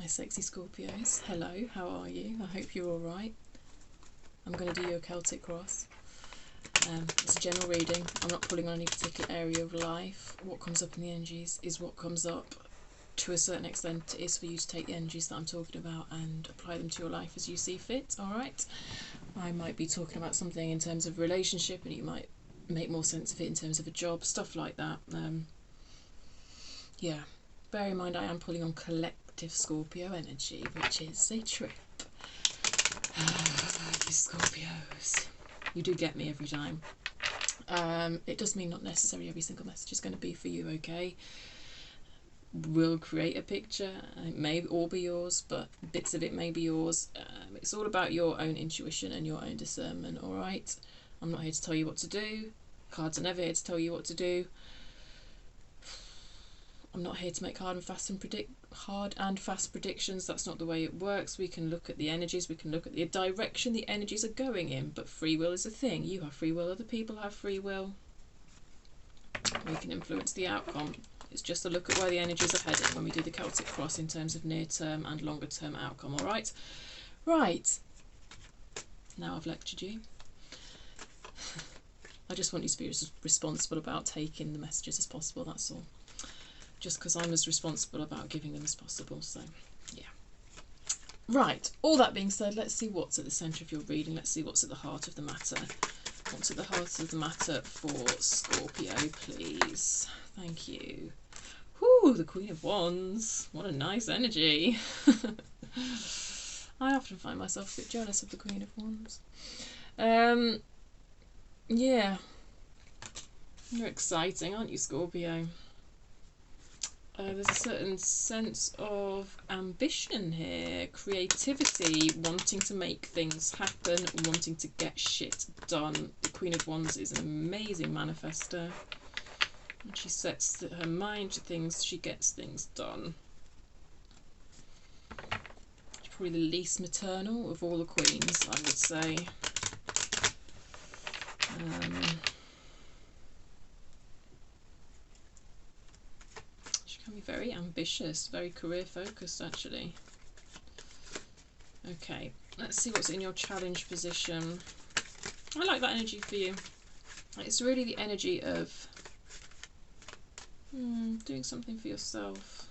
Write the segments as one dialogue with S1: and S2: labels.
S1: My sexy Scorpios, hello, how are you? I hope you're alright. I'm going to do you a Celtic cross. It's a general reading. I'm not pulling on any particular area of life. What comes up in the energies is what comes up. To a certain extent, it is for you to take the energies that I'm talking about and apply them to your life as you see fit, alright? I might be talking about something in terms of relationship and you might make more sense of it in terms of a job, stuff like that. Yeah, bear in mind I am pulling on collective Scorpio energy, which is a trip. You Scorpios. You do get me every time. It does mean not necessarily every single message is going to be for you, okay? We'll create a picture. It may all be yours, but bits of it may be yours. It's all about your own intuition and your own discernment, alright? I'm not here to tell you what to do. Cards are never here to tell you what to do. I'm not here to make hard and fast predictions. That's not the way it works. We can look at the energies, we can look at the direction the energies are going in, but free will is a thing. You have free will, other people have free will. We can influence the outcome. It's just a look at where the energies are heading when we do the Celtic cross in terms of near-term and longer-term outcome, all right? Right. Now I've lectured you. I just want you to be as responsible about taking the messages as possible, that's all. Just because I'm as responsible about giving them as possible, so yeah. Right, all that being said, let's see what's at the centre of your reading. Let's see what's at the heart of the matter. What's at the heart of the matter for Scorpio, please? Thank you. Whoo, the Queen of Wands. What a nice energy. I often find myself a bit jealous of the Queen of Wands. Yeah. You're exciting, aren't you, Scorpio? There's a certain sense of ambition here, creativity, wanting to make things happen, wanting to get shit done. The Queen of Wands is an amazing manifester. When she sets her mind to things, she gets things done. She's probably the least maternal of all the queens, I would say. Can be very ambitious, very career focused actually. Okay, let's see what's in your challenge position. I like that energy for you. It's really the energy of doing something for yourself,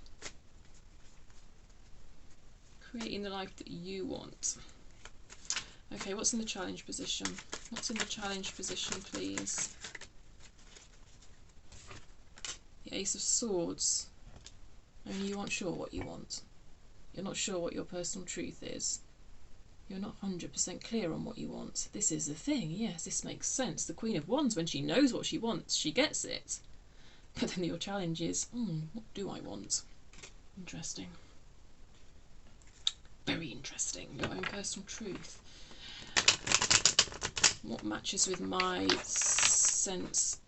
S1: creating the life that you want. Okay, what's in the challenge position? What's in the challenge position, please? The Ace of Swords. Only you aren't sure what you want. You're not sure what your personal truth is. You're not 100% clear on what you want. This is the thing, yes, this makes sense. The Queen of Wands, when she knows what she wants, she gets it. But then your challenge is, what do I want? Interesting. Very interesting. Your own personal truth. What matches with my sense,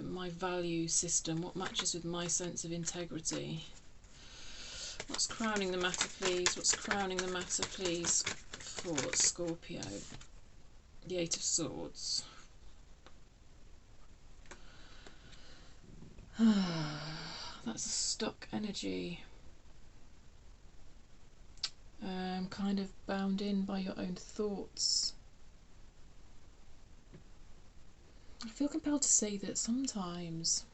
S1: my value system? What matches with my sense of integrity? What's crowning the matter, please? What's crowning the matter, please, for Scorpio? The Eight of Swords. That's a stuck energy. Kind of bound in by your own thoughts. I feel compelled to say that sometimes,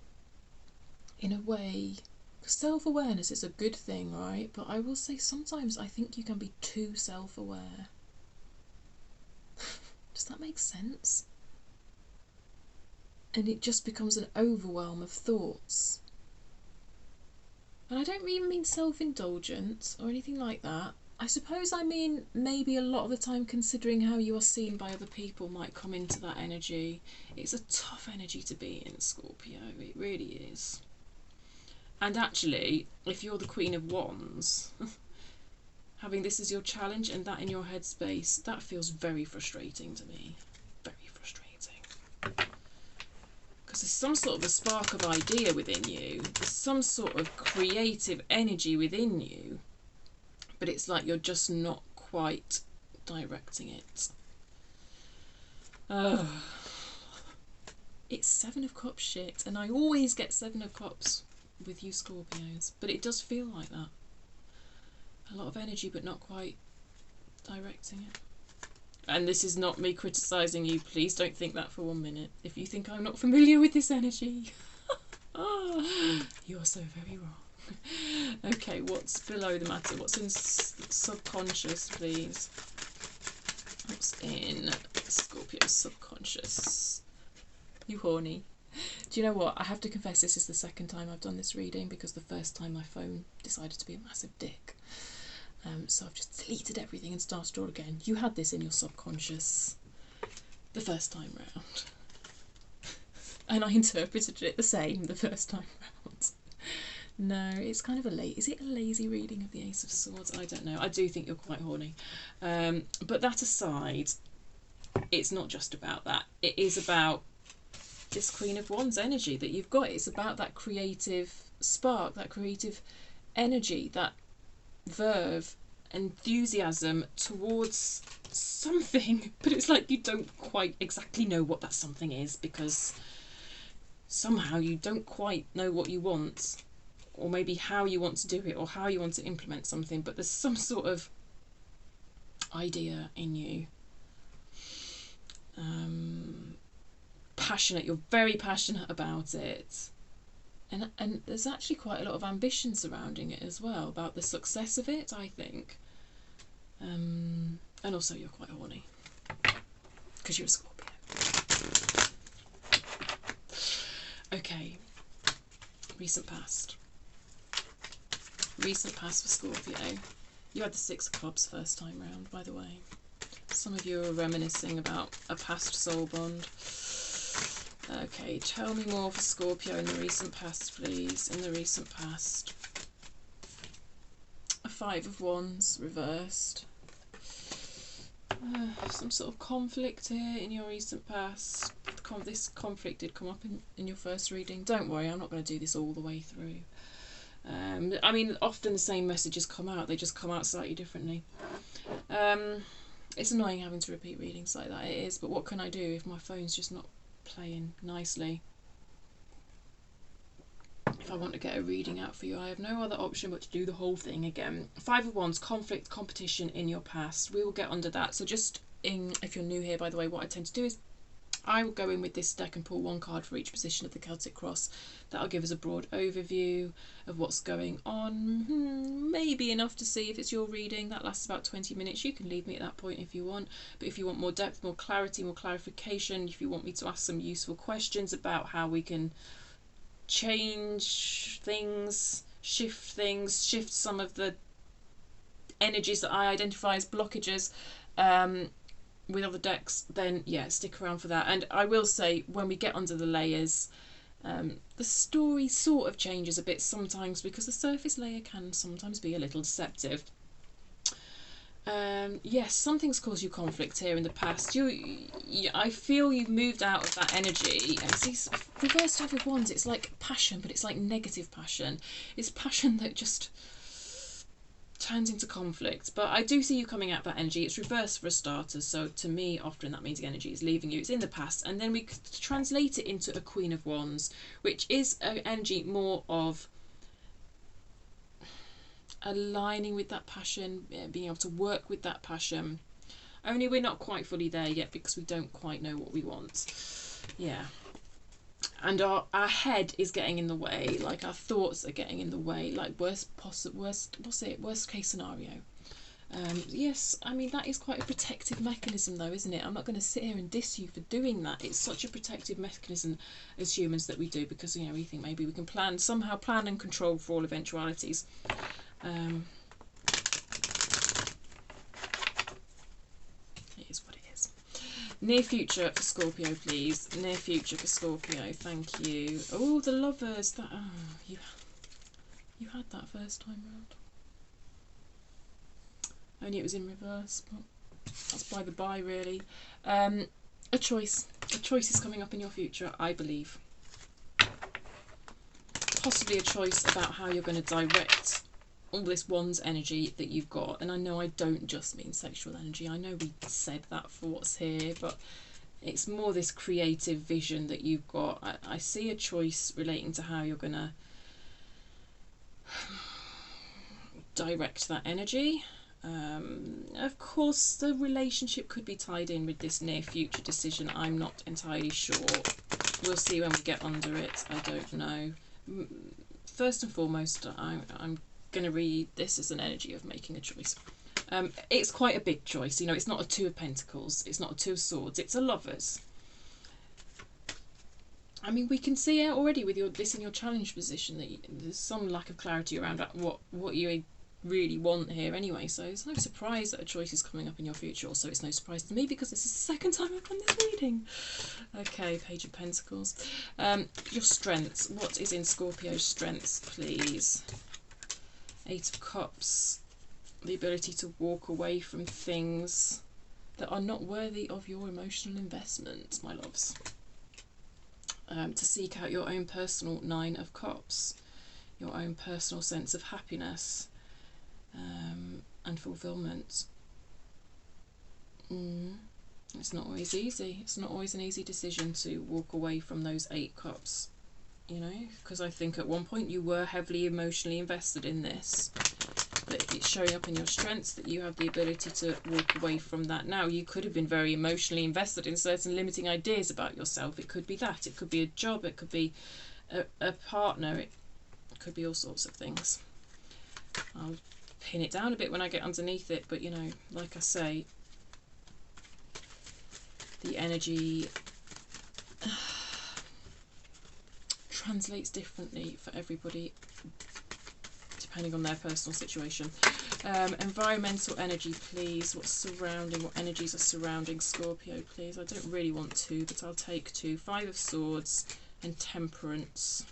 S1: in a way, self-awareness is a good thing, right? But I will say sometimes I think you can be too self-aware. Does that make sense? And it just becomes an overwhelm of thoughts. And I don't even mean self-indulgent or anything like that. I suppose I mean maybe a lot of the time considering how you are seen by other people might come into that energy. It's a tough energy to be in, Scorpio. It really is. And actually, if you're the Queen of Wands, having this as your challenge and that in your headspace, that feels very frustrating to me. Very frustrating. Because there's some sort of a spark of idea within you. There's some sort of creative energy within you. But it's like you're just not quite directing it. It's Seven of Cups shit. And I always get Seven of Cups with you Scorpios. But it does feel like that. A lot of energy, but not quite directing it. And this is not me criticising you. Please don't think that for 1 minute. If you think I'm not familiar with this energy, you're so very wrong. Okay, what's below the matter? What's in subconscious, please? What's in Scorpio's subconscious? You horny? Do you know what? I have to confess, this is the second time I've done this reading, because the first time my phone decided to be a massive dick. So I've just deleted everything and started all again. You had this in your subconscious the first time round. And I interpreted it the same the first time round. No, it's kind of is it a lazy reading of the Ace of Swords? I don't know. I do think you're quite horny. But that aside, it's not just about that. It is about this Queen of Wands energy that you've got. It's about that creative spark, that creative energy, that verve, enthusiasm towards something, but it's like you don't quite exactly know what that something is, because somehow you don't quite know what you want, or maybe how you want to do it, or how you want to implement something, but there's some sort of idea in you. Passionate, you're very passionate about it. And there's actually quite a lot of ambition surrounding it as well, about the success of it, I think. And also you're quite horny, because you're a Scorpio. Okay, recent past. Recent past for Scorpio. You had the Six of Clubs first time round, by the way. Some of you are reminiscing about a past soul bond. Okay, tell me more for Scorpio in the recent past, please. In the recent past. A Five of Wands reversed. Some sort of conflict here in your recent past. This conflict did come up in your first reading. Don't worry, I'm not going to do this all the way through. I mean, often the same messages come out, they just come out slightly differently. It's annoying having to repeat readings like that, it is, but what can I do if my phone's just not playing nicely? If I want to get a reading out for you, I have no other option but to do the whole thing again. Five of Wands, conflict, competition in your past. We will get under that. So just if you're new here, by the way, what I tend to do is I will go in with this deck and pull one card for each position of the Celtic cross. That'll give us a broad overview of what's going on. Maybe enough to see if it's your reading. That lasts about 20 minutes. You can leave me at that point if you want. But if you want more depth, more clarity, more clarification, if you want me to ask some useful questions about how we can change things, shift some of the energies that I identify as blockages, with other decks, then yeah, stick around for that. And I will say, when we get under the layers, the story sort of changes a bit sometimes, because the surface layer can sometimes be a little deceptive. Yes, something's caused you conflict here in the past. I feel you've moved out of that energy. And see, reverse Five of Wands, it's like passion, but it's like negative passion. It's passion that just turns into conflict. But I do see you coming out of that energy. It's reversed for a starter, so to me often that means the energy is leaving you. It's in the past, and then we translate it into a Queen of Wands, which is an energy more of aligning with that passion, being able to work with that passion. Only we're not quite fully there yet, because we don't quite know what we want. Yeah. And our head is getting in the way, like our thoughts are getting in the way, like worst case scenario. Yes, I mean, that is quite a protective mechanism though, isn't it? I'm not going to sit here and diss you for doing that. It's such a protective mechanism as humans that we do, because, you know, we think maybe we can somehow plan and control for all eventualities. It is what it is. Near future for Scorpio, please. Near future for Scorpio, thank you. Oh, the Lovers. That you had that first time round. Only it was in reverse, but that's by the by, really. A choice is coming up in your future, I believe. Possibly a choice about how you're going to direct all this Wands energy that you've got. And I know I don't just mean sexual energy. I know we said that for what's here, but it's more this creative vision that you've got. I see a choice relating to how you're going to direct that energy. Of course, the relationship could be tied in with this near future decision. I'm not entirely sure. We'll see when we get under it. I don't know. First and foremost, I'm going to read this as an energy of making a choice. It's quite a big choice. You know, it's not a Two of Pentacles. It's not a Two of Swords. It's a Lovers. I mean, we can see it already with this in your challenge position that there's some lack of clarity around what you really want here anyway. So it's no surprise that a choice is coming up in your future. Also, it's no surprise to me because this is the second time I've done this reading. Okay, Page of Pentacles. Your strengths. What is in Scorpio's strengths, please? Eight of Cups. The ability to walk away from things that are not worthy of your emotional investment, my loves. To seek out your own personal Nine of Cups, your own personal sense of happiness and fulfillment. It's not always easy. It's not always an easy decision to walk away from those 8 cups, you know, because I think at one point you were heavily emotionally invested in this. But it's showing up in your strengths that you have the ability to walk away from that now. You could have been very emotionally invested in certain limiting ideas about yourself. It could be that. It could be a job. It could be a partner. It could be all sorts of things. I'll pin it down a bit when I get underneath it. But, you know, like I say, the energy translates differently for everybody, depending on their personal situation. Environmental energy, please. What energies are surrounding Scorpio, please? I don't really want to, but I'll take 2. 5 of Swords and Temperance.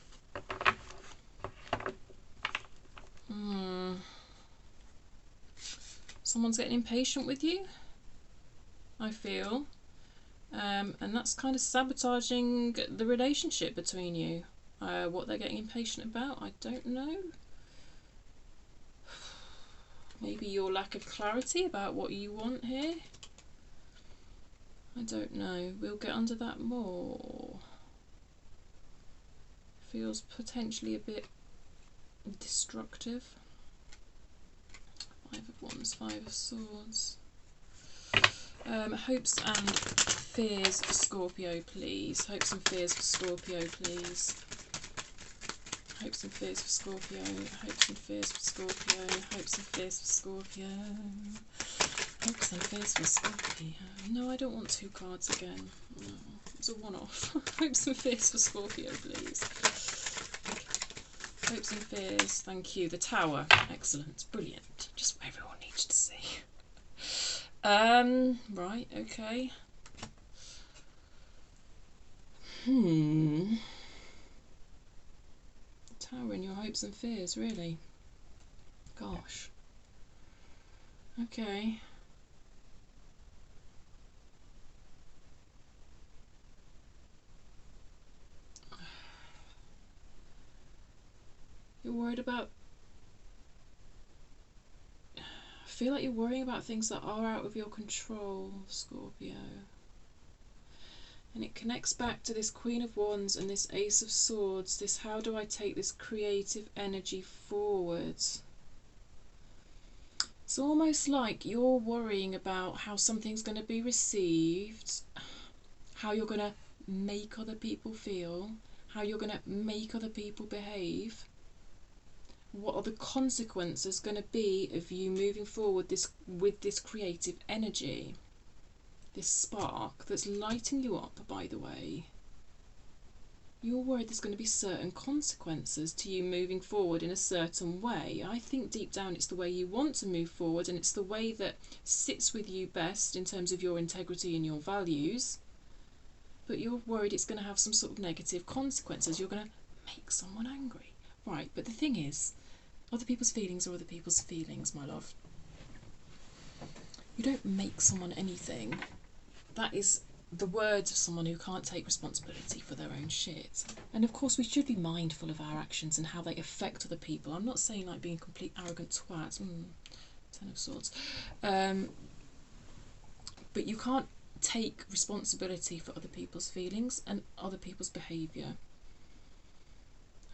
S1: Someone's getting impatient with you, I feel. And that's kind of sabotaging the relationship between you. What they're getting impatient about, I don't know. Maybe your lack of clarity about what you want here. I don't know. We'll get under that more. Feels potentially a bit destructive. 5 of Wands, 5 of Swords. Hopes and fears for Scorpio, please. Hopes and fears for Scorpio, please. Hopes and fears for Scorpio. Hopes and fears for Scorpio. Hopes and fears for Scorpio. Hopes and fears for Scorpio. No, I don't want 2 cards again. No, it's a one-off. Hopes and fears for Scorpio, please. Hopes and fears. Thank you. The Tower. Excellent. Brilliant. Just what everyone needs to see. Right, okay. Tower in your hopes and fears, really? Gosh. Okay. You're worried about... I feel like you're worrying about things that are out of your control, Scorpio. And it connects back to this Queen of Wands and this Ace of Swords, this how do I take this creative energy forward? It's almost like you're worrying about how something's going to be received, how you're going to make other people feel, how you're going to make other people behave. What are the consequences going to be of you moving forward with this creative energy? This spark that's lighting you up, by the way. You're worried there's going to be certain consequences to you moving forward in a certain way. I think deep down it's the way you want to move forward, and it's the way that sits with you best in terms of your integrity and your values. But you're worried it's going to have some sort of negative consequences. You're going to make someone angry. Right, but the thing is, other people's feelings are other people's feelings, my love. You don't make someone anything. That is the words of someone who can't take responsibility for their own shit. And of course we should be mindful of our actions and how they affect other people. I'm not saying like being a complete arrogant twat. 10 of Swords. But you can't take responsibility for other people's feelings and other people's behaviour.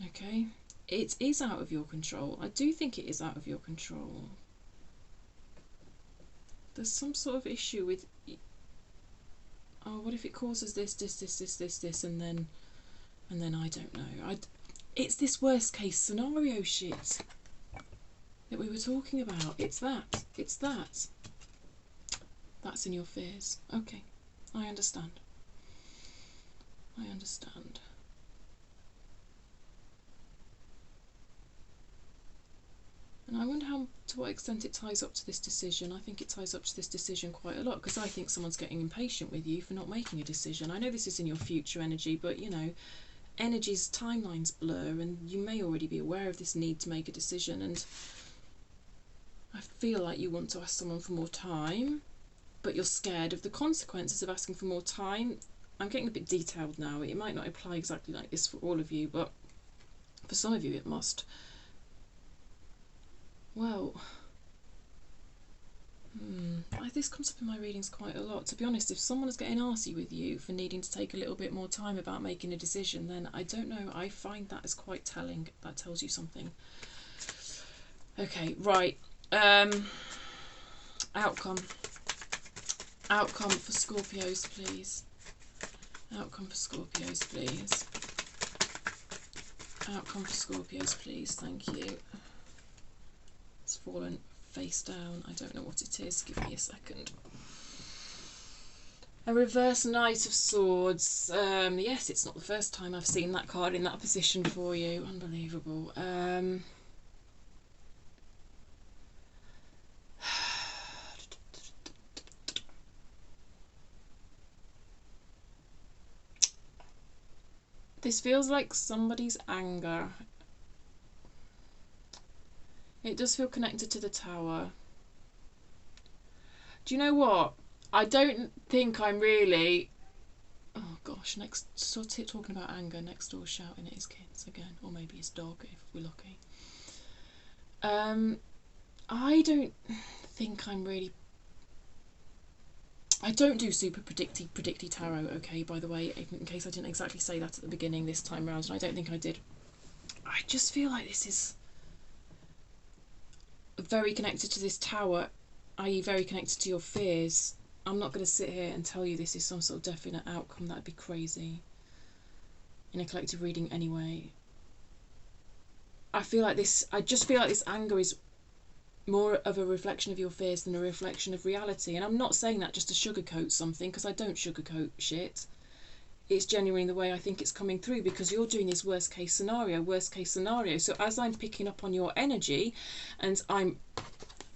S1: Okay? it is out of your control. I do think it is out of your control. There's some sort of issue with, oh, what if it causes this, and then I don't know. It's this worst case scenario shit that we were talking about. It's that. That's in your fears. Okay, I understand. And I wonder to what extent it ties up to this decision. I think it ties up to this decision quite a lot, because I think someone's getting impatient with you for not making a decision. I know this is in your future energy, but you know, energies, timelines blur, and you may already be aware of this need to make a decision, and I feel like you want to ask someone for more time, but you're scared of the consequences of asking for more time. I'm getting a bit detailed now. It might not apply exactly like this for all of you, but for some of you it must. Well, this comes up in my readings quite a lot. To be honest, if someone is getting arsey with you for needing to take a little bit more time about making a decision, then I don't know, I find that as quite telling. That tells you something. Okay, right. Outcome for Scorpios, please. Outcome for Scorpios, please. Outcome for Scorpios, please. Thank you. It's fallen face down. I don't know what it is. Give me a second. A reverse Knight of Swords. Yes, it's not the first time I've seen that card in that position for you. Unbelievable. This feels like somebody's anger. It does feel connected to the Tower. Do you know what? I don't think I'm really... Oh gosh, talking about anger, next door shouting at his kids again. Or maybe his dog, if we're lucky. I don't think I'm really... I don't do super predicty tarot, okay, by the way, in case I didn't exactly say that at the beginning this time round, and I don't think I did. I just feel like this is very connected to this Tower, i.e. very connected to your fears. I'm not going to sit here and tell you this is some sort of definite outcome. That'd be crazy in a collective reading anyway. I just feel like this anger is more of a reflection of your fears than a reflection of reality. And I'm not saying that just to sugarcoat something, because I don't sugarcoat shit. It's genuinely the way I think it's coming through, because you're doing this worst case scenario. So as I'm picking up on your energy and I'm,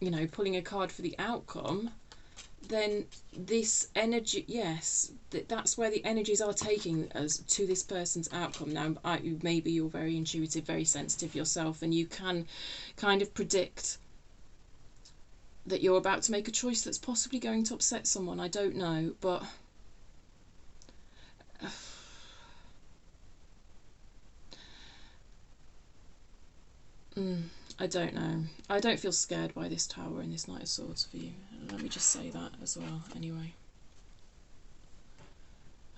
S1: you know, pulling a card for the outcome, then this energy, yes, that's where the energies are taking us to this person's outcome. Now, maybe you're very intuitive, very sensitive yourself, and you can kind of predict that you're about to make a choice that's possibly going to upset someone. I don't know, but I don't know. I don't feel scared by this Tower and this Knight of Swords for you. Let me just say that as well, anyway.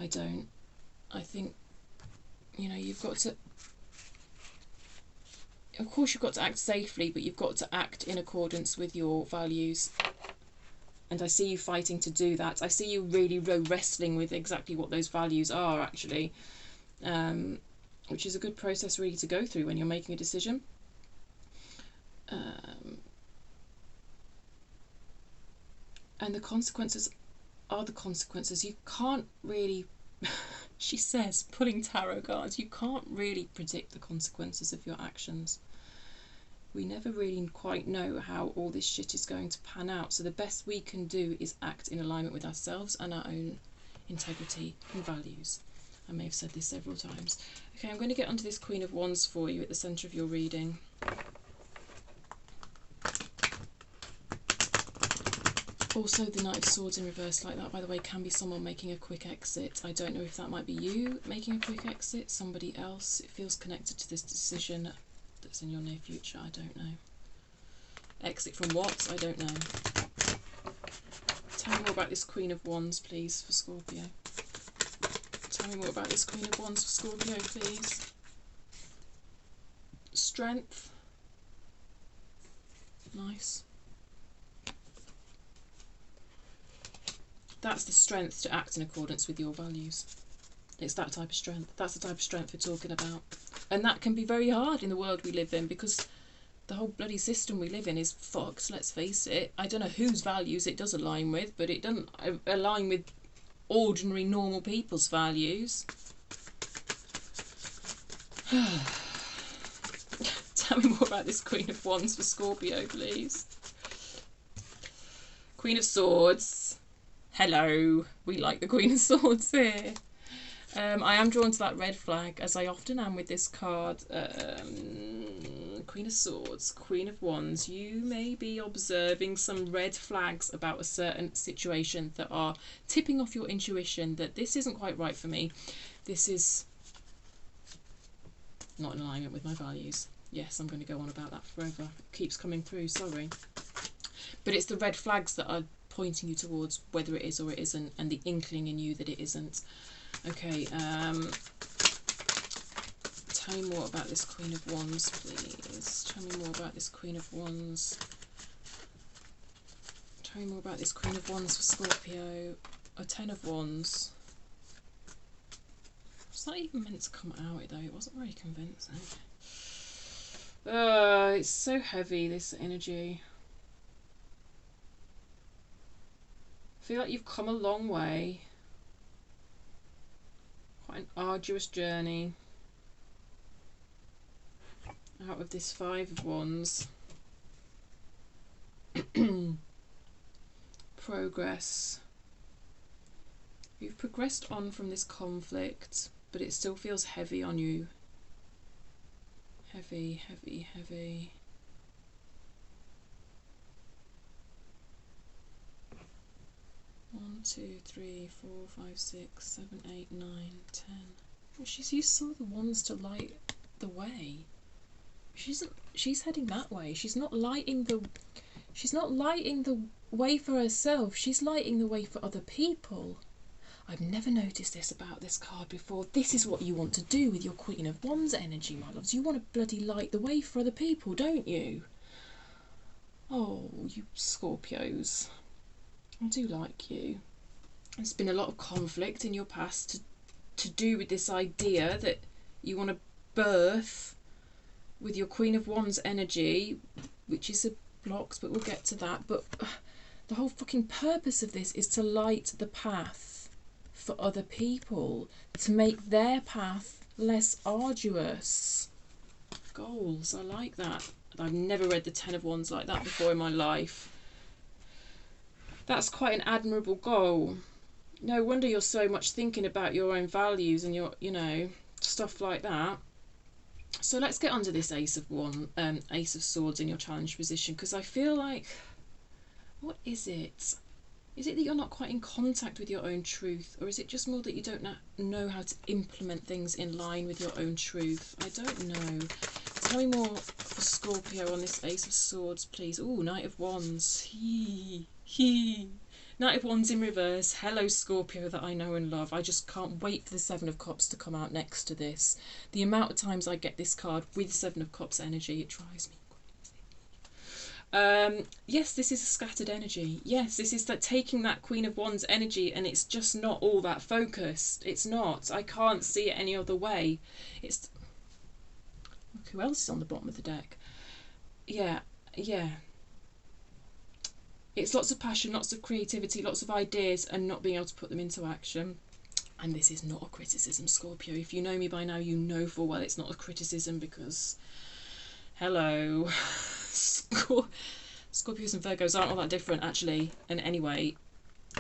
S1: I don't. I think, you know, you've got to... Of course you've got to act safely, but you've got to act in accordance with your values. And I see you fighting to do that. I see you really wrestling with exactly what those values are, actually. Which is a good process really to go through when you're making a decision. And the consequences are the consequences. You can't really... She says, pulling tarot cards, you can't really predict the consequences of your actions. We never really quite know how all this shit is going to pan out. So the best we can do is act in alignment with ourselves and our own integrity and values. I may have said this several times. Okay, I'm going to get onto this Queen of Wands for you at the centre of your reading. Also, the Knight of Swords in reverse like that, by the way, can be someone making a quick exit. I don't know if that might be you making a quick exit, somebody else. It feels connected to this decision that's in your near future. I don't know. Exit from what? I don't know. Tell me more about this Queen of Wands, please, for Scorpio. Tell me more about this Queen of Wands for Scorpio, please. strength. Nice. That's the strength to act in accordance with your values. It's that type of strength. That's the type of strength we're talking about. And that can be very hard in the world we live in, because the whole bloody system we live in is fucked, let's face it. I don't know whose values it does align with, but it doesn't align with ordinary, normal people's values. Tell me more about this Queen of Wands for Scorpio, please. Queen of Swords. Hello. We like the Queen of Swords here. I am drawn to that red flag, as I often am with this card. Queen of Swords, Queen of Wands. You may be observing some red flags about a certain situation that are tipping off your intuition that this isn't quite right for me. This is not in alignment with my values. Yes, I'm going to go on about that forever. It keeps coming through, sorry. But it's the red flags that are pointing you towards whether it is or it isn't, and the inkling in you that it isn't. Okay, tell me more about this Queen of Wands, please. Tell me more about this Queen of Wands. Tell me more about this Queen of Wands for Scorpio. A Ten of Wands. Was that even meant to come out, though? It wasn't very convincing. It's so heavy, this energy. I feel like you've come a long way. Quite an arduous journey out of this Five of Wands. Progress. You've progressed on from this conflict, but it still feels heavy on you. Heavy, heavy, heavy. One, two, three, 4, 5, 6, 7, 8, 9, 10. Well, she's used some of the wands to light the way. She's heading that way. She's not lighting the way for herself. She's lighting the way for other people. I've never noticed this about this card before. This is what you want to do with your Queen of Wands energy, my loves. You want to bloody light the way for other people, don't you? Oh, you Scorpios. I do like you. There's been a lot of conflict in your past to do with this idea that you want to birth with your Queen of Wands energy, which is a blocks, but we'll get to that. But the whole fucking purpose of this is to light the path for other people, to make their path less arduous. Goals, I like that. I've never read the Ten of Wands like that before in my life. That's quite an admirable goal. No wonder you're so much thinking about your own values and your, you know, stuff like that. So let's get onto this Ace of Swords in your challenge position, because I feel like, what is it? Is it that you're not quite in contact with your own truth, or is it just more that you don't know how to implement things in line with your own truth? I don't know. Tell me more for Scorpio on this Ace of Swords, please. Ooh, Knight of Wands. Knight of Wands in reverse. Hello, Scorpio that I know and love. I just can't wait for the Seven of Cups to come out next to this. The amount of times I get this card with Seven of Cups energy, it drives me crazy. Yes, this is a scattered energy. Yes, this is that taking that Queen of Wands energy, and it's just not all that focused. It's not. I can't see it any other way. It's... Look, who else is on the bottom of the deck? Yeah. It's lots of passion, lots of creativity, lots of ideas, and not being able to put them into action. And this is not a criticism, Scorpio. If you know me by now, you know full well it's not a criticism, because, hello, Scorpios and Virgos aren't all that different, actually. And anyway,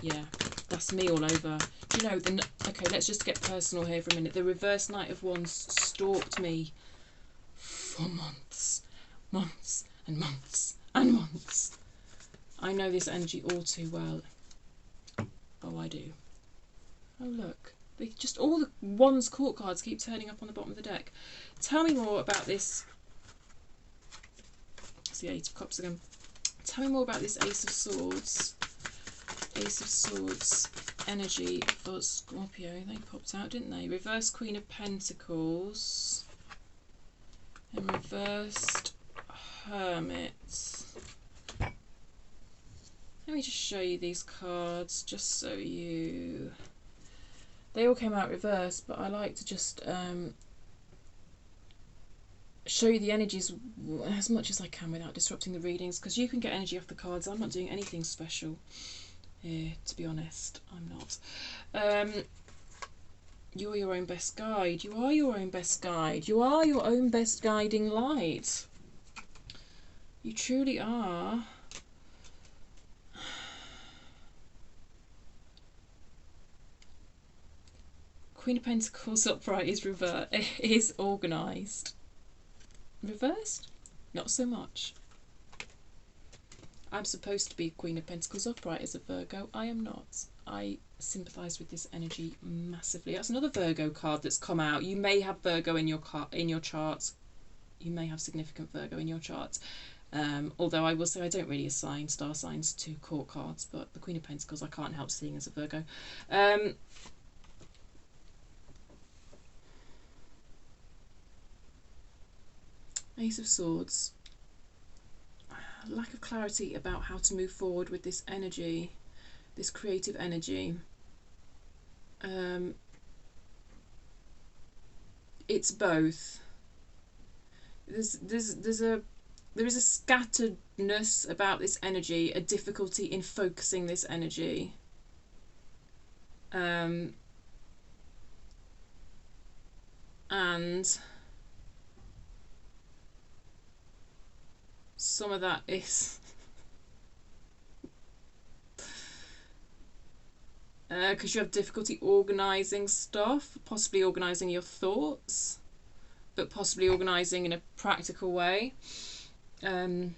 S1: yeah, that's me all over. Do you know, okay, let's just get personal here for a minute. The reverse Knight of Wands stalked me for months and months and months. I know this energy all too well. Oh, I do. Oh, look. Just all the Wands court cards keep turning up on the bottom of the deck. Tell me more about this. It's the Eight of Cups again. Tell me more about this Ace of Swords. Ace of Swords energy for Scorpio. They popped out, didn't they? Reverse Queen of Pentacles. and reversed Hermit. Let me just show you these cards, just so you... They all came out reversed, but I like to just show you the energies as much as I can without disrupting the readings, because you can get energy off the cards. I'm not doing anything special here, to be honest. I'm not. You're your own best guide. You are your own best guide. You are your own best guiding light. You truly are. Queen of Pentacles upright is is organised. Reversed? Not so much. I'm supposed to be Queen of Pentacles upright as a Virgo. I am not. I sympathise with this energy massively. That's another Virgo card that's come out. You may have Virgo in your charts. You may have significant Virgo in your charts. Although I will say I don't really assign star signs to court cards, but the Queen of Pentacles I can't help seeing as a Virgo. Ace of Swords. Lack of clarity about how to move forward with this energy, this creative energy. It's both. There is a scatteredness about this energy, a difficulty in focusing this energy. And some of that is because you have difficulty organising stuff, possibly organising your thoughts, but possibly organising in a practical way. There's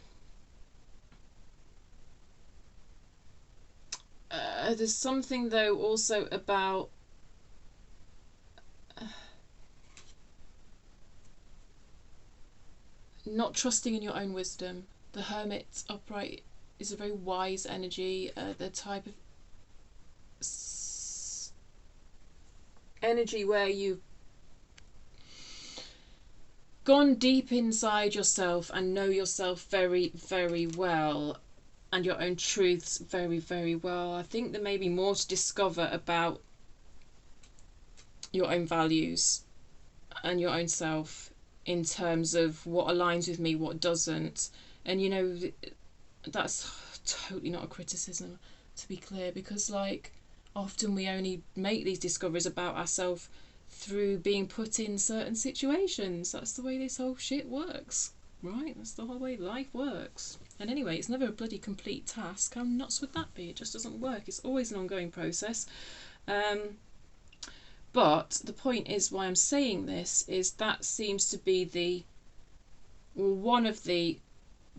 S1: something though also about not trusting in your own wisdom. The Hermit upright is a very wise energy, the type of energy where you've gone deep inside yourself and know yourself very, very well, and your own truths very, very well. I think there may be more to discover about your own values and your own self, in terms of what aligns with me, what doesn't. And you know, that's totally not a criticism, to be clear, because like often we only make these discoveries about ourselves through being put in certain situations. That's the way this whole shit works, right? That's the whole way life works. And anyway, it's never a bloody complete task. How nuts would that be? It just doesn't work. It's always an ongoing process. But the point is, why I'm saying this is that seems to be one of the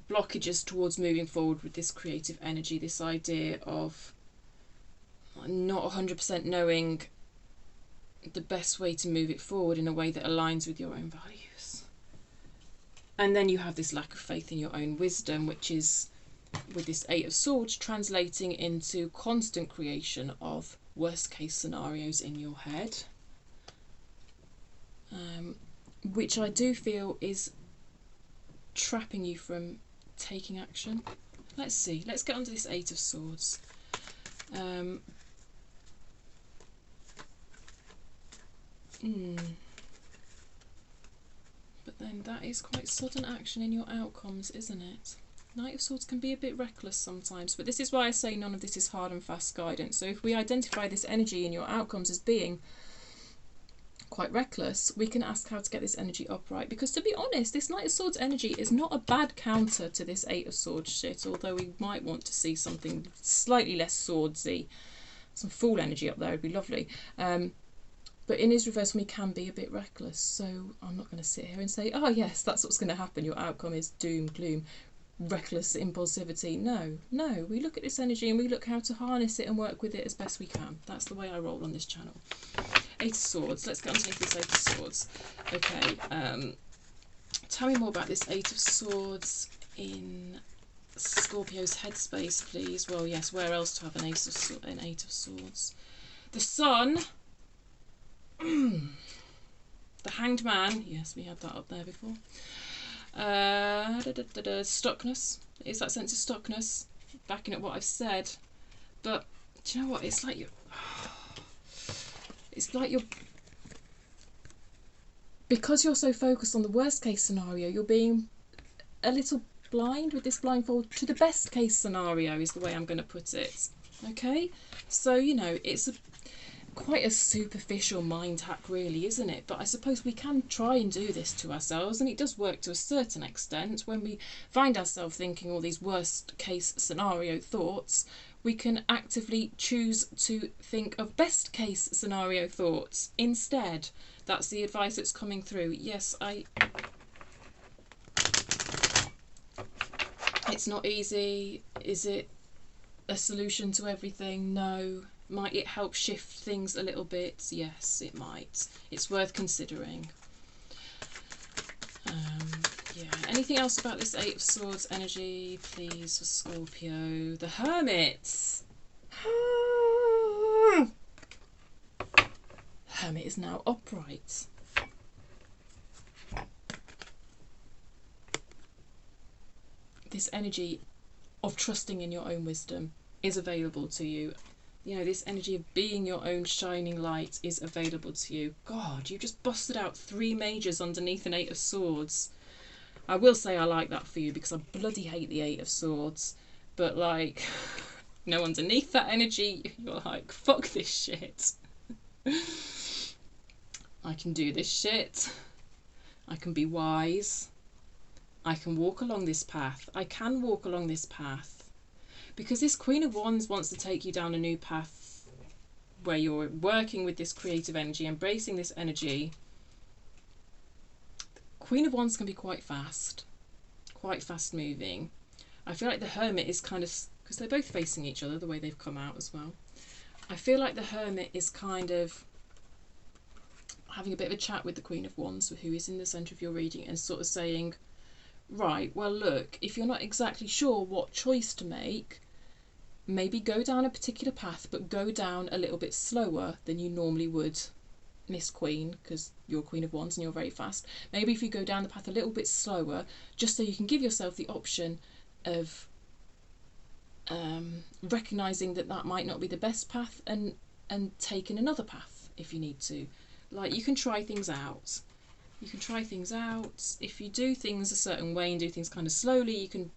S1: blockages towards moving forward with this creative energy, this idea of not 100% knowing the best way to move it forward in a way that aligns with your own values. And then you have this lack of faith in your own wisdom, which is, with this Eight of Swords, translating into constant creation of worst case scenarios in your head, which I do feel is trapping you from taking action. Let's see, let's get onto this Eight of Swords. But then that is quite sudden action in your outcomes, isn't it? Knight of Swords can be a bit reckless sometimes, but this is why I say none of this is hard and fast guidance. So if we identify this energy in your outcomes as being quite reckless, we can ask how to get this energy upright. Because to be honest, this Knight of Swords energy is not a bad counter to this Eight of Swords shit, although we might want to see something slightly less swordsy. Some Fool energy up there would be lovely. But in his reverse, we can be a bit reckless. So I'm not going to sit here and say, oh yes, that's what's going to happen. Your outcome is doom, gloom, reckless impulsivity. No, we look at this energy and we look how to harness it and work with it as best we can. That's the way I roll on this channel. Eight of Swords. Let's get on to this Eight of Swords. Okay, tell me more about this Eight of Swords in Scorpio's headspace, please. Well, yes, where else to have an Eight of Swords? The Sun. The Hanged Man. Yes, we had that up there before. Stuckness. It's that sense of stuckness, backing up what I've said. But do you know what? It's like you're because you're so focused on the worst case scenario, you're being a little blind with this blindfold to the best case scenario, is the way I'm going to put it. Okay, so you know, it's quite a superficial mind hack really, isn't it? But I suppose we can try and do this to ourselves, and it does work to a certain extent. When we find ourselves thinking all these worst case scenario thoughts, we can actively choose to think of best case scenario thoughts instead. That's the advice that's coming through. Yes, it's not easy. Is it a solution to everything? No. Might it help shift things a little bit? Yes, it might. It's worth considering. Yeah. Anything else about this Eight of Swords energy, please, for Scorpio? The Hermit. Hermit is now upright. This energy of trusting in your own wisdom is available to you. You know, this energy of being your own shining light is available to you. God, you just busted out 3 majors underneath an Eight of Swords. I will say I like that for you, because I bloody hate the Eight of Swords. But, like, no, underneath that energy, you're like, fuck this shit. I can do this shit. I can be wise. I can walk along this path. I can walk along this path. Because this Queen of Wands wants to take you down a new path where you're working with this creative energy, embracing this energy. Queen of Wands can be quite fast moving. I feel like the Hermit is kind of, because they're both facing each other, the way they've come out as well. I feel like the Hermit is kind of having a bit of a chat with the Queen of Wands, who is in the centre of your reading, and sort of saying, right, well look, if you're not exactly sure what choice to make, maybe go down a particular path, but go down a little bit slower than you normally would, Miss Queen, because you're Queen of Wands and you're very fast. Maybe if you go down the path a little bit slower, just so you can give yourself the option of recognising that that might not be the best path, and taking another path if you need to. Like, you can try things out. You can try things out. If you do things a certain way and do things kind of slowly, you can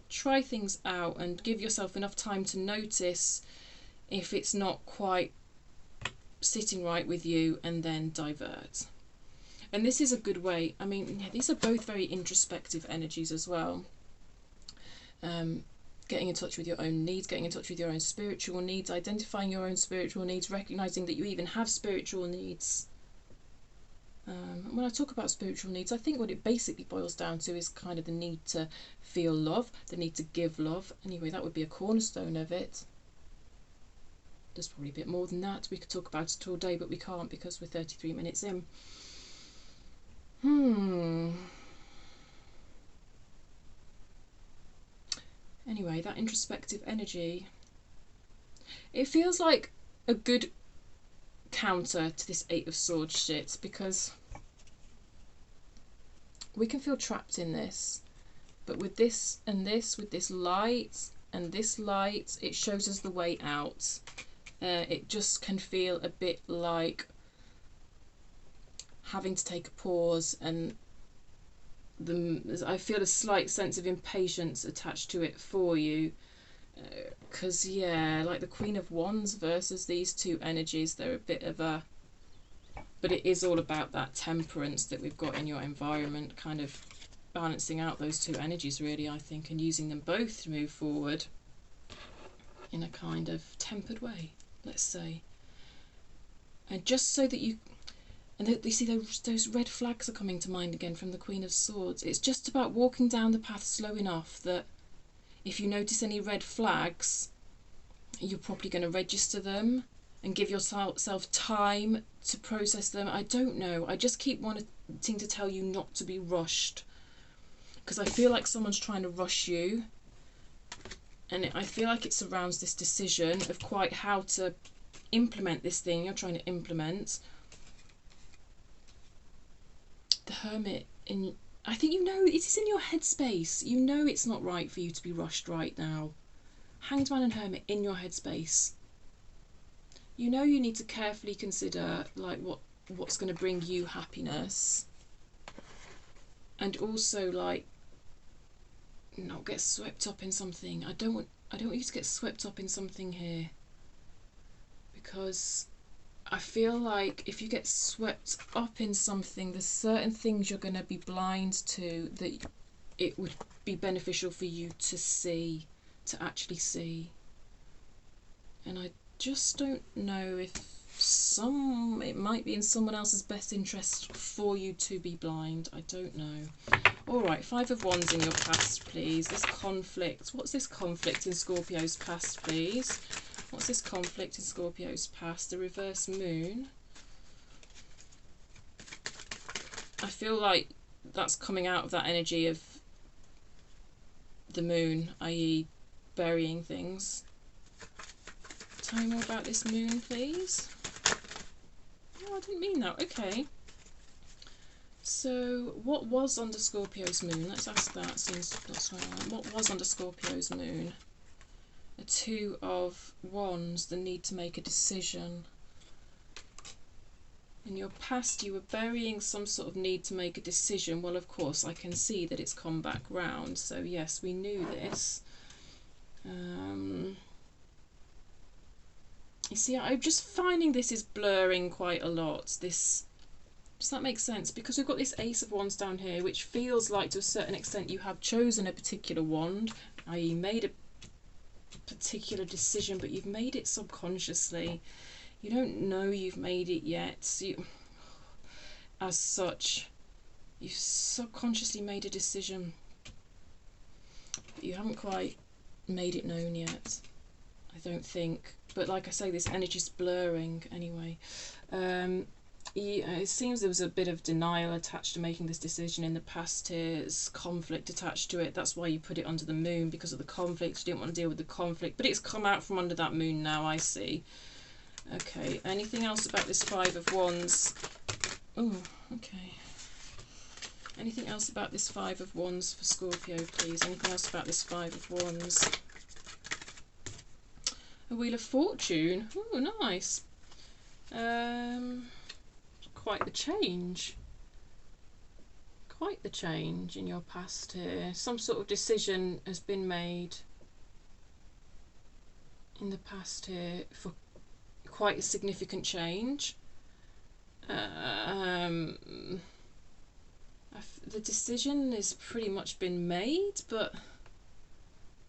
S1: try things out and give yourself enough time to notice if it's not quite sitting right with you, and then divert. And this is a good way. I mean, yeah, these are both very introspective energies as well. Getting in touch with your own needs, getting in touch with your own spiritual needs, identifying your own spiritual needs, recognising that you even have spiritual needs. When I talk about spiritual needs, I think what it basically boils down to is kind of the need to feel love, the need to give love. Anyway, that would be a cornerstone of it. There's probably a bit more than that. We could talk about it all day, but we can't because we're 33 minutes in. Anyway, that introspective energy, it feels like a good counter to this Eight of Swords shit, because we can feel trapped in this, but with this and this, with this light and this light, it shows us the way out. It just can feel a bit like having to take a pause, and I feel a slight sense of impatience attached to it for you, because yeah, like the Queen of Wands versus these two energies, they're a bit of a, but it is all about that temperance that we've got in your environment, kind of balancing out those two energies really, I think, and using them both to move forward in a kind of tempered way, let's say. And just so that you see those red flags are coming to mind again from the Queen of Swords. It's just about walking down the path slow enough that if you notice any red flags, you're probably going to register them and give yourself time to process them. I don't know. I just keep wanting to tell you not to be rushed, because I feel like someone's trying to rush you, and I feel like it surrounds this decision of quite how to implement this thing you're trying to implement. Hermit in... I think you know it is in your headspace. You know it's not right for you to be rushed right now. Hanged Man and Hermit in your headspace. You know you need to carefully consider like what's going to bring you happiness. And also like not get swept up in something. I don't want you to get swept up in something here. Because I feel like if you get swept up in something, there's certain things you're going to be blind to that it would be beneficial for you to see, to actually see. And I just don't know if it might be in someone else's best interest for you to be blind. I don't know. All right, 5 of Wands in your past, please. This conflict. What's this conflict in Scorpio's past, please? What's this conflict in Scorpio's past? The reverse moon. I feel like that's coming out of that energy of the moon, i.e. burying things. Tell me more about this moon, please. Oh, I didn't mean that. Okay. So, what was under Scorpio's moon? Let's ask that. Seems that's right. What was under Scorpio's moon? A 2 of Wands, the need to make a decision. In your past, you were burying some sort of need to make a decision. Well, of course, I can see that it's come back round. So, yes, we knew this. You see, I'm just finding this is blurring quite a lot. Does that make sense? Because we've got this Ace of Wands down here, which feels like to a certain extent you have chosen a particular wand, i.e. made a particular decision, but you've made it subconsciously. You don't know you've made it yet. As such, you've subconsciously made a decision, but you haven't quite made it known yet, I don't think. But like I say, this energy's blurring anyway. It seems there was a bit of denial attached to making this decision in the past here. There's conflict attached to it. That's why you put it under the moon, because of the conflict. You didn't want to deal with the conflict, but it's come out from under that moon now, I see. Okay, anything else about this 5 of Wands? Oh, okay. Anything else about this 5 of Wands for Scorpio, please? Anything else about this 5 of Wands? A Wheel of Fortune. Oh, nice. Quite the change. Quite the change in your past here. Some sort of decision has been made in the past here for quite a significant change. The decision has pretty much been made, but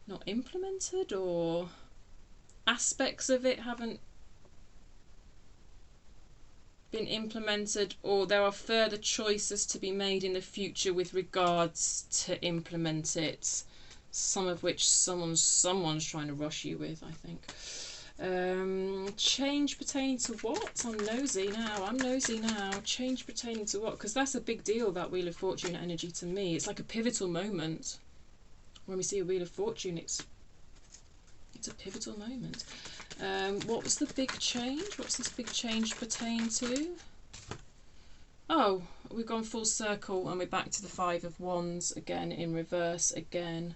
S1: not implemented, or aspects of it haven't been implemented, or there are further choices to be made in the future with regards to implement it, some of which someone's trying to rush you with, I think. Change pertaining to what? I'm nosy now. Change pertaining to what? Because that's a big deal, that Wheel of Fortune energy, to me. It's like a pivotal moment. When we see a Wheel of Fortune, it's a pivotal moment. What was the big change? What's this big change pertain to? Oh, we've gone full circle and we're back to the 5 of Wands again, in reverse again.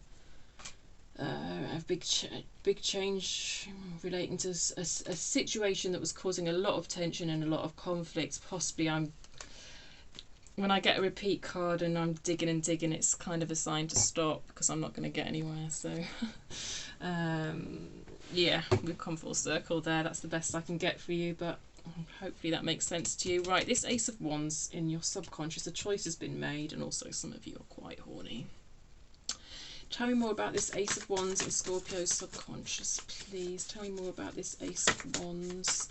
S1: A big change relating to a situation that was causing a lot of tension and a lot of conflict. Possibly when I get a repeat card and I'm digging and digging, it's kind of a sign to stop, because I'm not going to get anywhere. So yeah, we've come full circle there. That's the best I can get for you, but hopefully that makes sense to you. Right, this Ace of Wands in your subconscious, a choice has been made, and also some of you are quite horny. Tell me more about this Ace of Wands in Scorpio's subconscious, please. Tell me more about this Ace of Wands.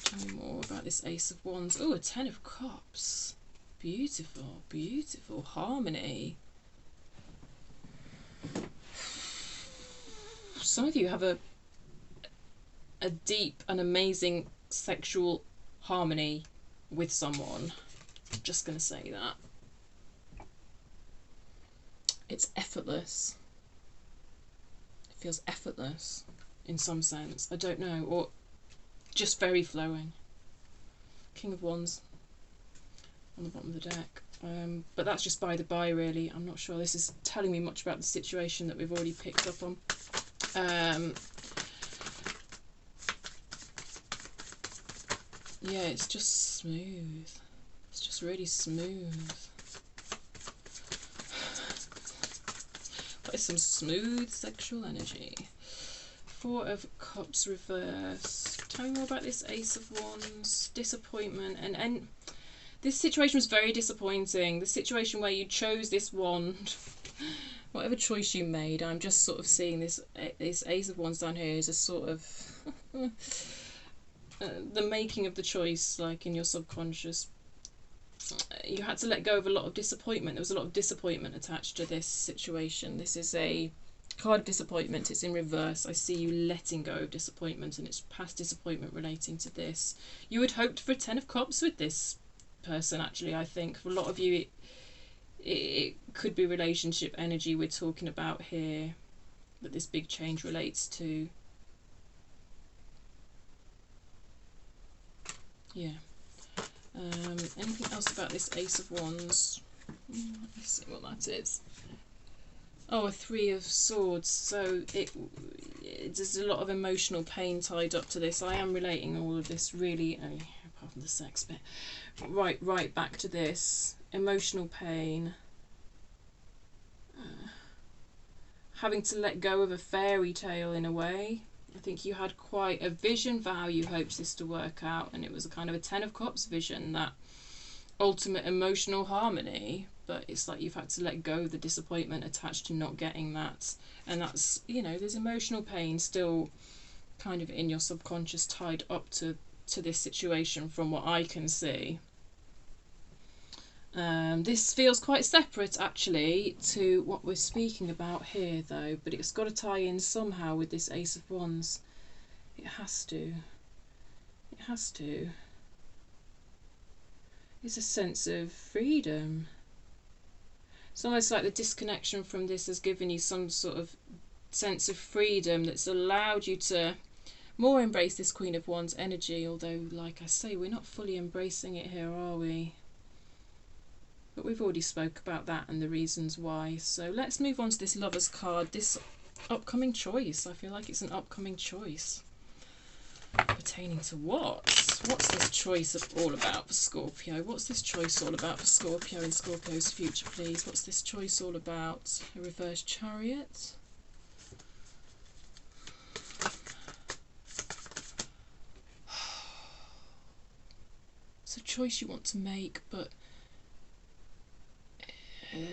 S1: Tell me more about this Ace of Wands. Oh, a 10 of Cups. Beautiful, beautiful harmony. Some of you have a deep and amazing sexual harmony with someone. I'm just going to say that. It's effortless. It feels effortless in some sense. I don't know, or just very flowing. King of Wands on the bottom of the deck. But that's just by the by, really. I'm not sure this is telling me much about the situation that we've already picked up on. Yeah, it's just smooth. It's just really smooth. What is some smooth sexual energy? Four of Cups reversed. Tell me more about this Ace of Wands. Disappointment. And this situation was very disappointing. The situation where you chose this wand, whatever choice you made, I'm just sort of seeing this Ace of Wands down here as a sort of the making of the choice, like in your subconscious. You had to let go of a lot of disappointment. There was a lot of disappointment attached to this situation. This is a card of disappointment. It's in reverse. I see you letting go of disappointment, and it's past disappointment relating to this. You had hoped for a 10 of Cups with this person, actually. I think for a lot of you it could be relationship energy we're talking about here, that this big change relates to. Yeah. Anything else about this Ace of Wands? Let's see what that is. Oh, a Three of Swords. So there's a lot of emotional pain tied up to this. I am relating all of this really, apart from the sex bit, right back to this emotional pain. Having to let go of a fairy tale in a way. I think you had quite a vision for how you hoped this to work out, and it was a kind of a 10 of Cups vision, that ultimate emotional harmony, but it's like you've had to let go of the disappointment attached to not getting that. And that's, you know, there's emotional pain still kind of in your subconscious tied up to this situation from what I can see. This feels quite separate actually to what we're speaking about here though, but it's got to tie in somehow with this Ace of Wands. It has to. It has to. It's a sense of freedom. It's almost like the disconnection from this has given you some sort of sense of freedom that's allowed you to more embrace this Queen of Wands energy, although, like I say, we're not fully embracing it here, are we? But we've already spoke about that and the reasons why. So let's move on to this Lover's card, this upcoming choice. I feel like it's an upcoming choice. Pertaining to what? What's this choice all about for Scorpio? What's this choice all about for Scorpio in Scorpio's future, please? What's this choice all about? A reverse Chariot. It's a choice you want to make, but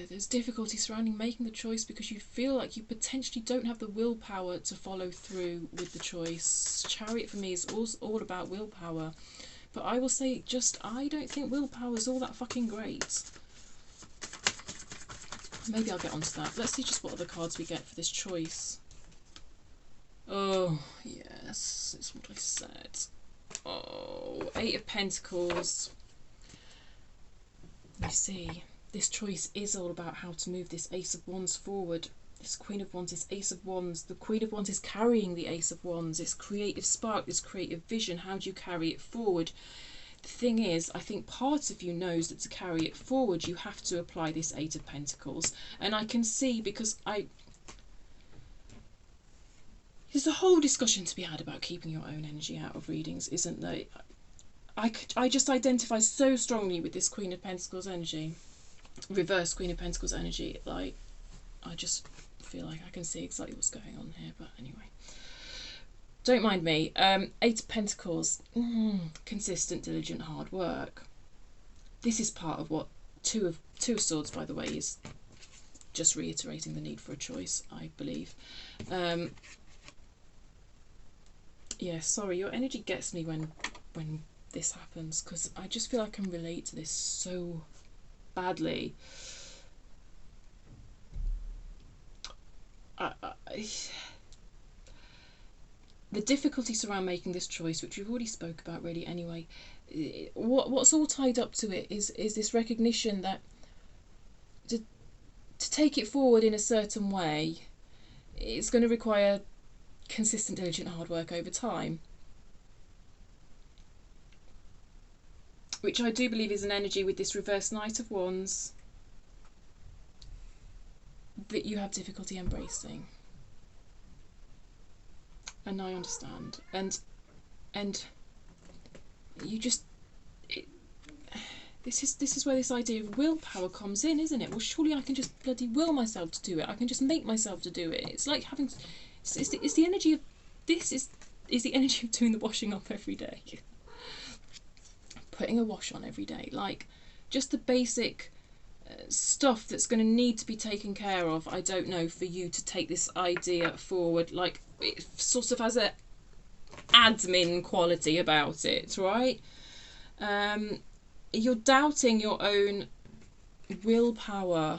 S1: there's difficulty surrounding making the choice because you feel like you potentially don't have the willpower to follow through with the choice. Chariot for me is all about willpower, but I will say I don't think willpower is all that fucking great. Maybe I'll get onto that. Let's see just what other cards we get for this choice. Oh, yes, it's what I said. Oh, Eight of Pentacles. You see, this choice is all about how to move this Ace of Wands forward. This Queen of Wands, this Ace of Wands. The Queen of Wands is carrying the Ace of Wands. This creative spark, this creative vision. How do you carry it forward? The thing is, I think part of you knows that to carry it forward, you have to apply this Eight of Pentacles. And I can see, because there's a whole discussion to be had about keeping your own energy out of readings, isn't there? I just identify so strongly with this Queen of Pentacles energy. Reverse Queen of Pentacles energy. Like, I just feel like I can see exactly what's going on here, but anyway, don't mind me. Eight of Pentacles, consistent, diligent, hard work. This is part of what Two of Swords, by the way, is just reiterating the need for a choice, I believe. Yeah, sorry, your energy gets me when this happens, because I just feel I can relate to this so badly. The difficulties around making this choice, which we've already spoke about really anyway, what's all tied up to it is this recognition that to take it forward in a certain way, it's going to require consistent, diligent, hard work over time. which I do believe is an energy with this reverse Knight of Wands that you have difficulty embracing. And I understand. And you just... This is where this idea of willpower comes in, isn't it? Well, surely I can just bloody will myself to do it. I can just make myself to do it. It's like having... It's the energy of... This is the energy of doing the washing up every day. Putting a wash on every day. Like, just the basic stuff that's going to need to be taken care of, I don't know, for you to take this idea forward. Like, it sort of has a admin quality about it, right? You're doubting your own willpower.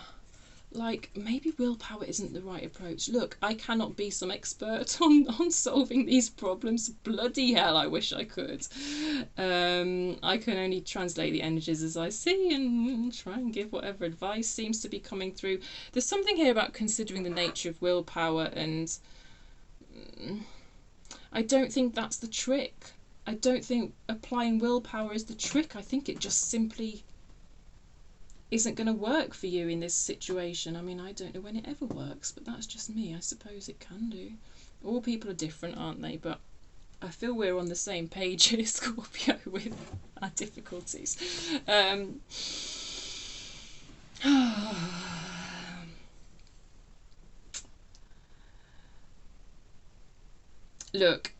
S1: Like, maybe willpower isn't the right approach. Look, I cannot be some expert on solving these problems. Bloody hell, I wish I could. I can only translate the energies as I see and try and give whatever advice seems to be coming through. There's something here about considering the nature of willpower, and I don't think that's the trick. I don't think applying willpower is the trick. I think it just simply isn't going to work for you in this situation. I mean, I don't know when it ever works, but that's just me. I suppose it can do. All people are different, aren't they? But I feel we're on the same page here, Scorpio, with our difficulties. Look,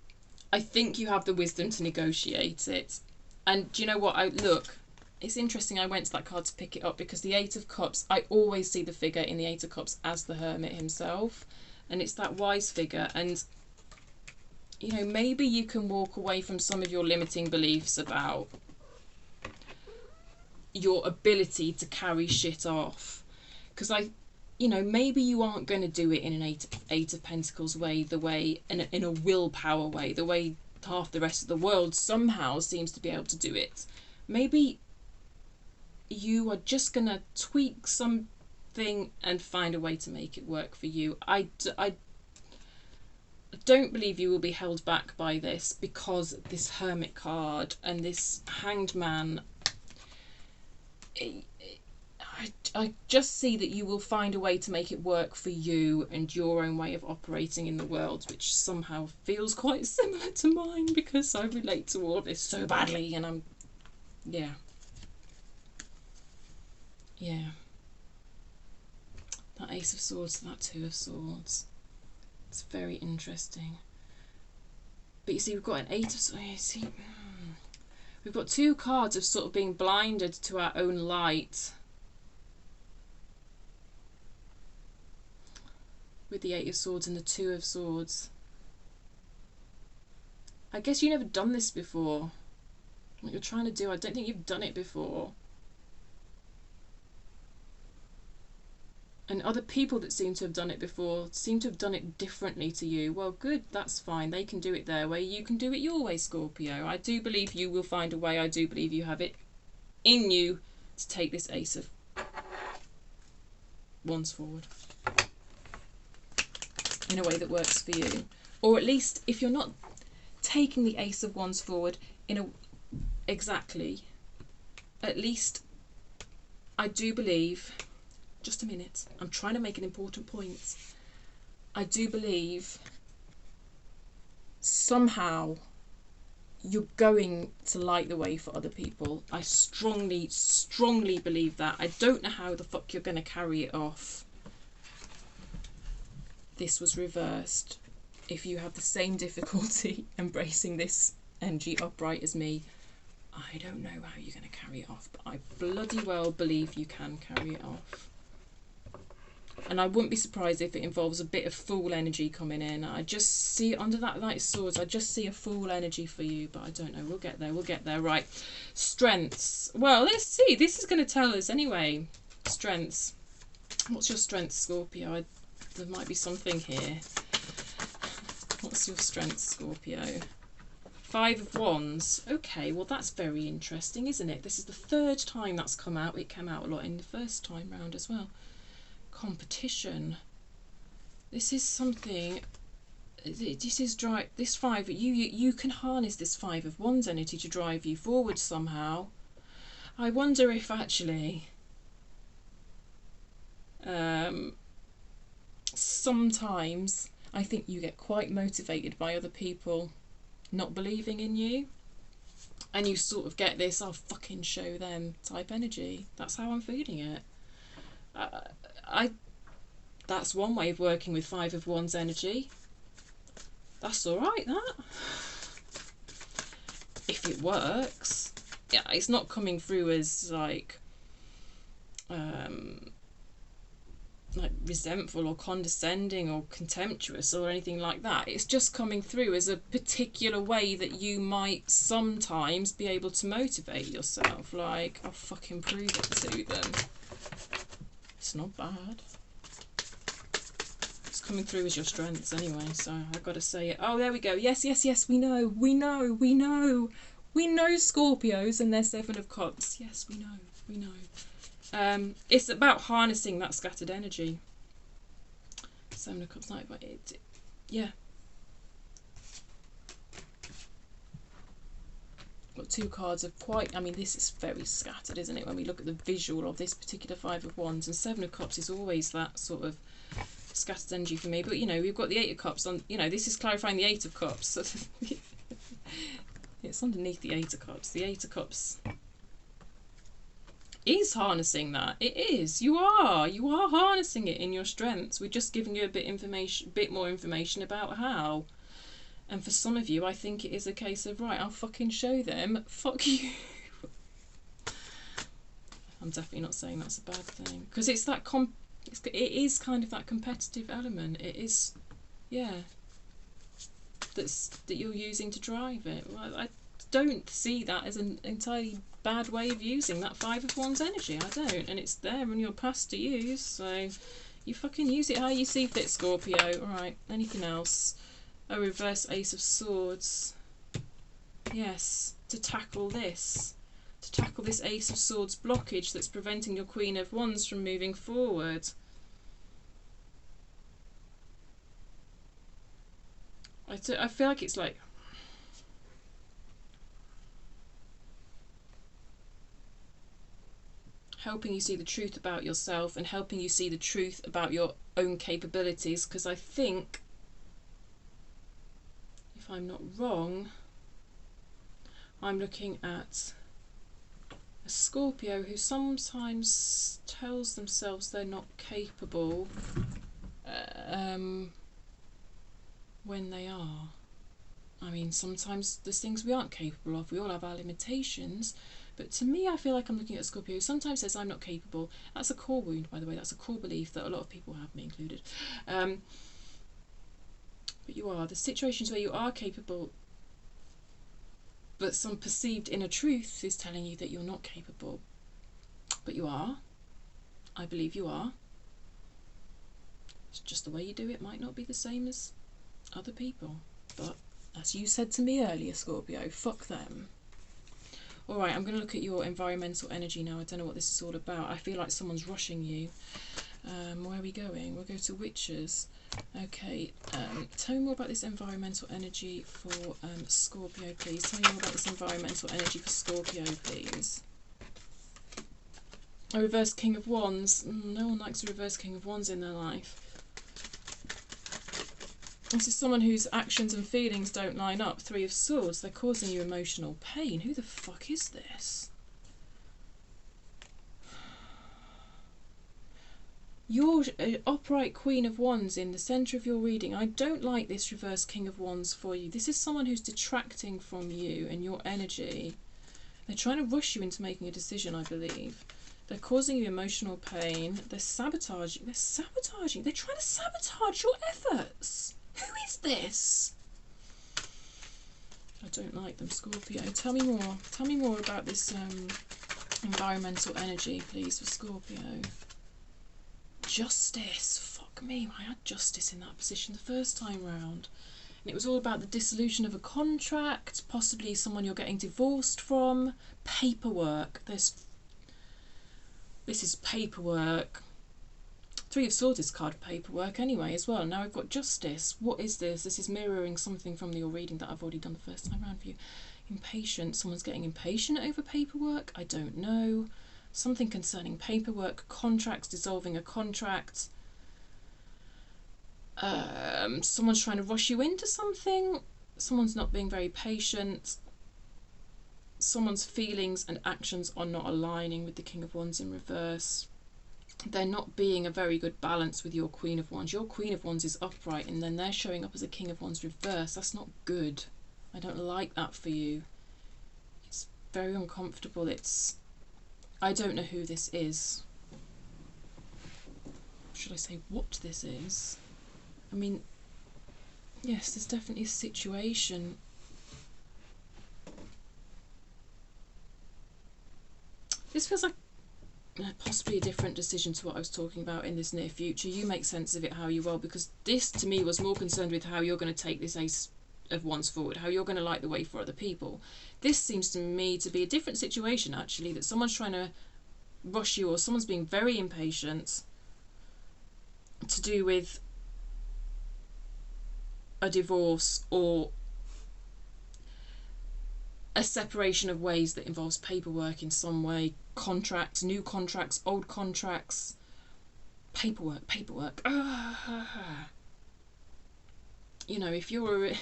S1: I think you have the wisdom to negotiate it. And do you know what? It's interesting I went to that card to pick it up because the Eight of Cups, I always see the figure in the Eight of Cups as the Hermit himself. And it's that wise figure. And, you know, maybe you can walk away from some of your limiting beliefs about your ability to carry shit off. Because maybe you aren't going to do it in an Eight of Pentacles way, in a willpower way, the way half the rest of the world somehow seems to be able to do it. Maybe you are just going to tweak something and find a way to make it work for you. I don't believe you will be held back by this, because this Hermit card and this Hanged Man, I just see that you will find a way to make it work for you and your own way of operating in the world, which somehow feels quite similar to mine because I relate to all of this so badly, and yeah. That Ace of Swords, that Two of Swords. It's very interesting. But you see, we've got an Eight of Swords. We've got two cards of sort of being blinded to our own light. With the Eight of Swords and the Two of Swords. I guess you've never done this before. What you're trying to do, I don't think you've done it before. And other people that seem to have done it before seem to have done it differently to you. Well, good, that's fine. They can do it their way. You can do it your way, Scorpio. I do believe you will find a way. I do believe you have it in you to take this Ace of Wands forward in a way that works for you. Or at least, if you're not taking the Ace of Wands forward exactly, at least I do believe... Just a minute. I'm trying to make an important point. I do believe somehow you're going to light the way for other people. I strongly, strongly believe that. I don't know how the fuck you're going to carry it off. This was reversed. If you have the same difficulty embracing this energy upright as me, I don't know how you're going to carry it off, but I bloody well believe you can carry it off. And I wouldn't be surprised if it involves a bit of Fool energy coming in. I just see, under that Knight of Swords, I just see a Fool energy for you. But I don't know. We'll get there. We'll get there. Right. Strengths. Well, let's see. This is going to tell us anyway. Strengths. What's your strength, Scorpio? There might be something here. What's your strength, Scorpio? Five of Wands. Okay, well, that's very interesting, isn't it? This is the third time that's come out. It came out a lot in the first time round as well. Competition. This is something. This is drive. This five. You can harness this Five of Wands energy to drive you forward somehow. I wonder if actually sometimes I think you get quite motivated by other people not believing in you, and you sort of get this "I'll fucking show them" type energy. That's how I'm feeling it. I That's one way of working with Five of Wands energy. That's all right, that, if it works. Yeah, it's not coming through as like resentful or condescending or contemptuous or anything like that. It's just coming through as a particular way that you might sometimes be able to motivate yourself. Like, I'll fucking prove it to them. It's not bad. It's coming through as your strengths anyway, so I've got to say it. Oh, there we go. Yes, yes, yes, we know. We know Scorpios and their Seven of Cups. Yes, we know. It's about harnessing that scattered energy. Seven of Cups, but yeah. Got two cards of quite, I mean, this is very scattered, isn't it, when we look at the visual of this particular Five of Wands, and Seven of Cups is always that sort of scattered energy for me. But, you know, we've got the Eight of Cups on, you know, this is clarifying the Eight of Cups. It's underneath the Eight of Cups. The Eight of Cups is harnessing that. It is. You are harnessing it in your strengths. We're just giving you a bit more information about how. And for some of you, I think it is a case of, right, I'll fucking show them. Fuck you. I'm definitely not saying that's a bad thing, because it's that it is kind of that competitive element. It is, yeah. That you're using to drive it. Well, I don't see that as an entirely bad way of using that Five of Wands energy. I don't, and it's there in your past to use. So you fucking use it how you see fit, Scorpio. All right. Anything else? A reverse Ace of Swords. Yes, to tackle this. To tackle this Ace of Swords blockage that's preventing your Queen of Wands from moving forward. I feel like it's like... helping you see the truth about yourself and helping you see the truth about your own capabilities, because I think, if I'm not wrong, I'm looking at a Scorpio who sometimes tells themselves they're not capable when they are. I mean, sometimes there's things we aren't capable of. We all have our limitations. But to me, I feel like I'm looking at a Scorpio who sometimes says I'm not capable. That's a core wound, by the way. That's a core belief that a lot of people have, me included. But you are. The situations where you are capable, but some perceived inner truth is telling you that you're not capable. But you are. I believe you are. It's just the way you do it might not be the same as other people. But as you said to me earlier, Scorpio, fuck them. Alright, I'm going to look at your environmental energy now. I don't know what this is all about. I feel like someone's rushing you. Where are we going? We'll go to Witches. Okay, tell me more about this environmental energy for Scorpio, please. Tell me more about this environmental energy for Scorpio, please. A reverse King of Wands. No one likes a reverse King of Wands in their life. This is someone whose actions and feelings don't line up. Three of Swords. They're causing you emotional pain. Who the fuck is this? Your upright Queen of Wands in the centre of your reading. I don't like this reverse King of Wands for you. This is someone who's detracting from you and your energy. They're trying to rush you into making a decision, I believe. They're causing you emotional pain. They're sabotaging. They're sabotaging. They're trying to sabotage your efforts. Who is this? I don't like them, Scorpio. Tell me more. Tell me more about this environmental energy, please, for Scorpio. Justice. Fuck me. I had justice in that position the first time round. And it was all about the dissolution of a contract, possibly someone you're getting divorced from. Paperwork. This is paperwork. Three of Swords is card paperwork anyway as well. Now we've got Justice. What is this? This is mirroring something from your reading that I've already done the first time around for you. Impatient. Someone's getting impatient over paperwork. I don't know. Something concerning paperwork, contracts, dissolving a contract. Someone's trying to rush you into something. Someone's not being very patient. Someone's feelings and actions are not aligning with the King of Wands in reverse. They're not being a very good balance with your Queen of Wands. Your Queen of Wands is upright and then they're showing up as a King of Wands reverse. That's not good. I don't like that for you. It's very uncomfortable. I don't know who this is. Should I say what this is? I mean, yes, there's definitely a situation. This feels like possibly a different decision to what I was talking about in this near future. You make sense of it how you will, because this to me was more concerned with how you're going to take this Ace of Wands forward, how you're going to light the way for other people. This seems to me to be a different situation actually, that someone's trying to rush you or someone's being very impatient to do with a divorce or a separation of ways that involves paperwork in some way, contracts, new contracts, old contracts, paperwork. You know, if you're a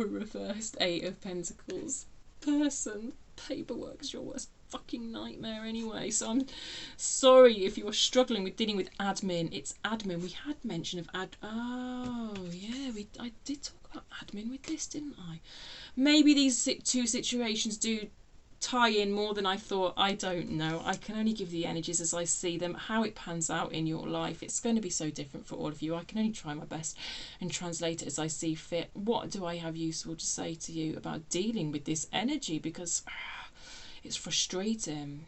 S1: reversed Eight of Pentacles person, paperwork's your worst fucking nightmare anyway. So I'm sorry if you're struggling with dealing with admin. It's admin. We had mention of oh yeah, I did talk about admin with this, didn't I? Maybe these two situations do tie in more than I thought. I don't know. I can only give the energies as I see them. How it pans out in your life, it's going to be so different for all of you. I can only try my best and translate it as I see fit. What do I have useful to say to you about dealing with this energy? Because it's frustrating.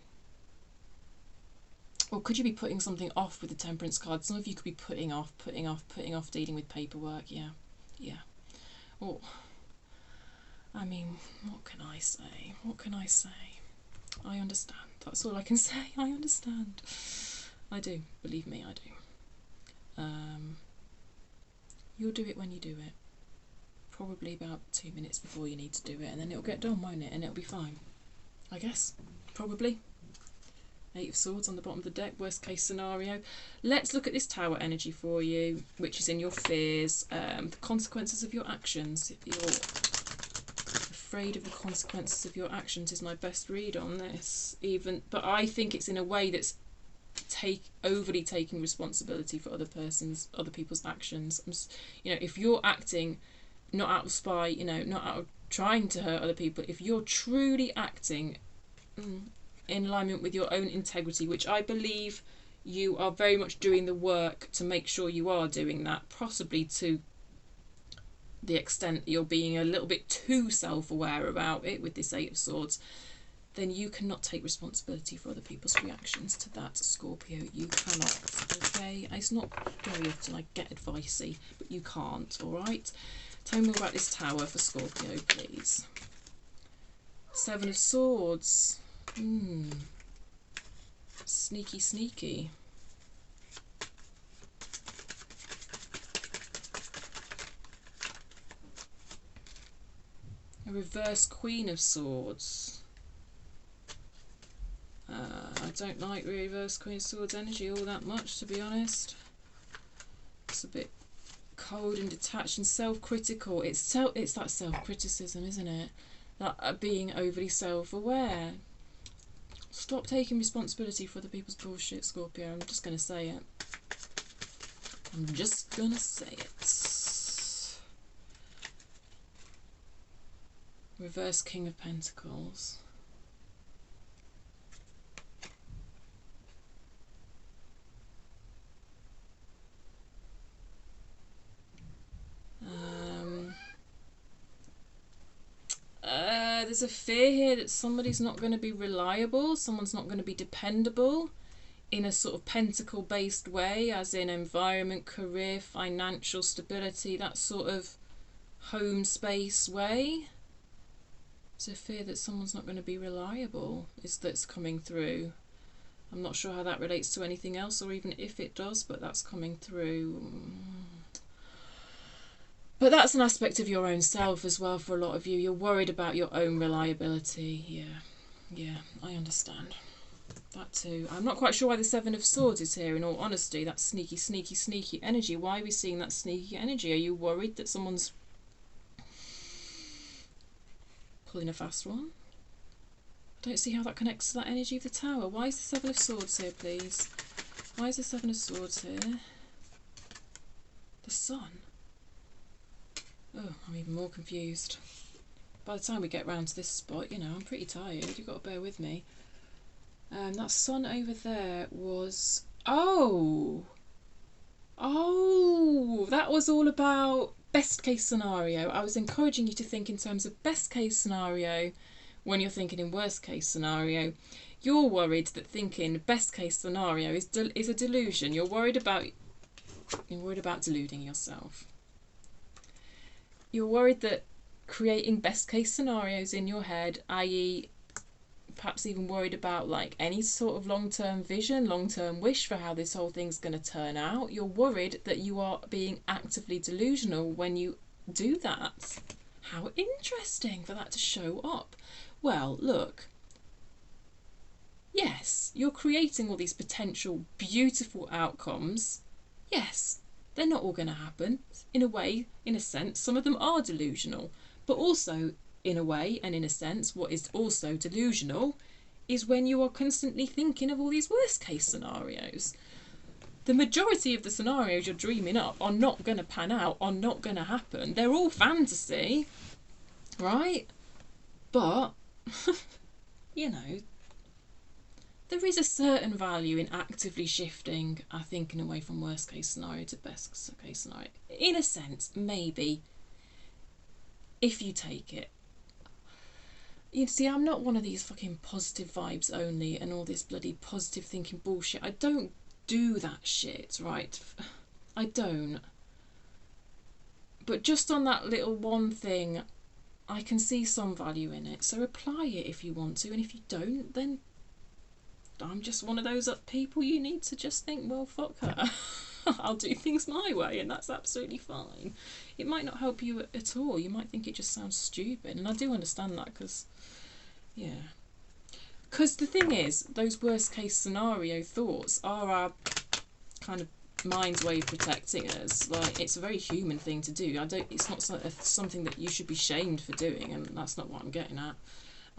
S1: Or could you be putting something off with the Temperance card? Some of you could be putting off dealing with paperwork. Yeah. Oh, I mean, what can I say? I understand. That's all I can say. I understand. I do. Believe me, I do. You'll do it when you do it. Probably about 2 minutes before you need to do it, and then it'll get done, won't it? And it'll be fine. I guess. Probably. Eight of Swords on the bottom of the deck, worst case scenario. Let's look at this Tower energy for you, which is in your fears, the consequences of your actions. If you're afraid of the consequences of your actions is my best read on this. But I think it's in a way that's overly taking responsibility for other people's actions. You know, if you're acting not out of spite, you know, not out of trying to hurt other people, if you're truly acting in alignment with your own integrity, which I believe you are very much doing the work to make sure you are doing that, possibly to the extent that you're being a little bit too self-aware about it with this Eight of Swords, then you cannot take responsibility for other people's reactions to that, Scorpio. You cannot, okay? It's not very often I get advicey, but you can't, all right? Tell me more about this Tower for Scorpio, please. Seven of Swords. Sneaky. A reverse Queen of Swords. I don't like reverse Queen of Swords energy all that much, to be honest. It's a bit cold and detached and self-critical. It's that self-criticism, isn't it? That being overly self-aware. Stop taking responsibility for other people's bullshit, Scorpio. I'm just going to say it. Reverse King of Pentacles. There's a fear here that somebody's not going to be reliable, someone's not going to be dependable in a sort of pentacle based way, as in environment, career, financial stability, that sort of home space way. There's a fear that someone's not going to be reliable that's coming through. I'm not sure how that relates to anything else, or even if it does, but that's coming through. But that's an aspect of your own self as well for a lot of you. You're worried about your own reliability. Yeah, I understand. That too. I'm not quite sure why the Seven of Swords is here, in all honesty. That sneaky, sneaky, sneaky energy. Why are we seeing that sneaky energy? Are you worried that someone's pulling a fast one? I don't see how that connects to that energy of the Tower. Why is the Seven of Swords here, please? Why is the Seven of Swords here? The Sun. Oh, I'm even more confused. By the time we get round to this spot, you know, I'm pretty tired. You've got to bear with me. That sun over there was... Oh! Oh! That was all about best case scenario. I was encouraging you to think in terms of best case scenario when you're thinking in worst case scenario. You're worried that thinking best case scenario is a delusion. You're worried about deluding yourself. You're worried that creating best case scenarios in your head, i.e. perhaps even worried about like any sort of long-term vision, long-term wish for how this whole thing's going to turn out. You're worried that you are being actively delusional when you do that. How interesting for that to show up. Well, look. Yes, you're creating all these potential beautiful outcomes. Yes, they're not all going to happen. In a way, in a sense, some of them are delusional. But also, in a way and in a sense, what is also delusional is when you are constantly thinking of all these worst case scenarios. The majority of the scenarios you're dreaming up are not going to pan out, are not going to happen. They're all fantasy, right? But, you know, there is a certain value in actively shifting our thinking away from worst case scenario to best case scenario. In a sense, maybe, if you take it. You see, I'm not one of these fucking positive vibes only and all this bloody positive thinking bullshit. I don't do that shit, right? I don't. But just on that little one thing, I can see some value in it. So apply it if you want to, and if you don't, then I'm just one of those people you need to just think, well, fuck her. I'll do things my way, and that's absolutely fine. It might not help you at all. You might think it just sounds stupid, and I do understand that because, yeah. Because the thing is, those worst case scenario thoughts are our kind of mind's way of protecting us. Like, it's a very human thing to do. It's not something that you should be shamed for doing, and that's not what I'm getting at.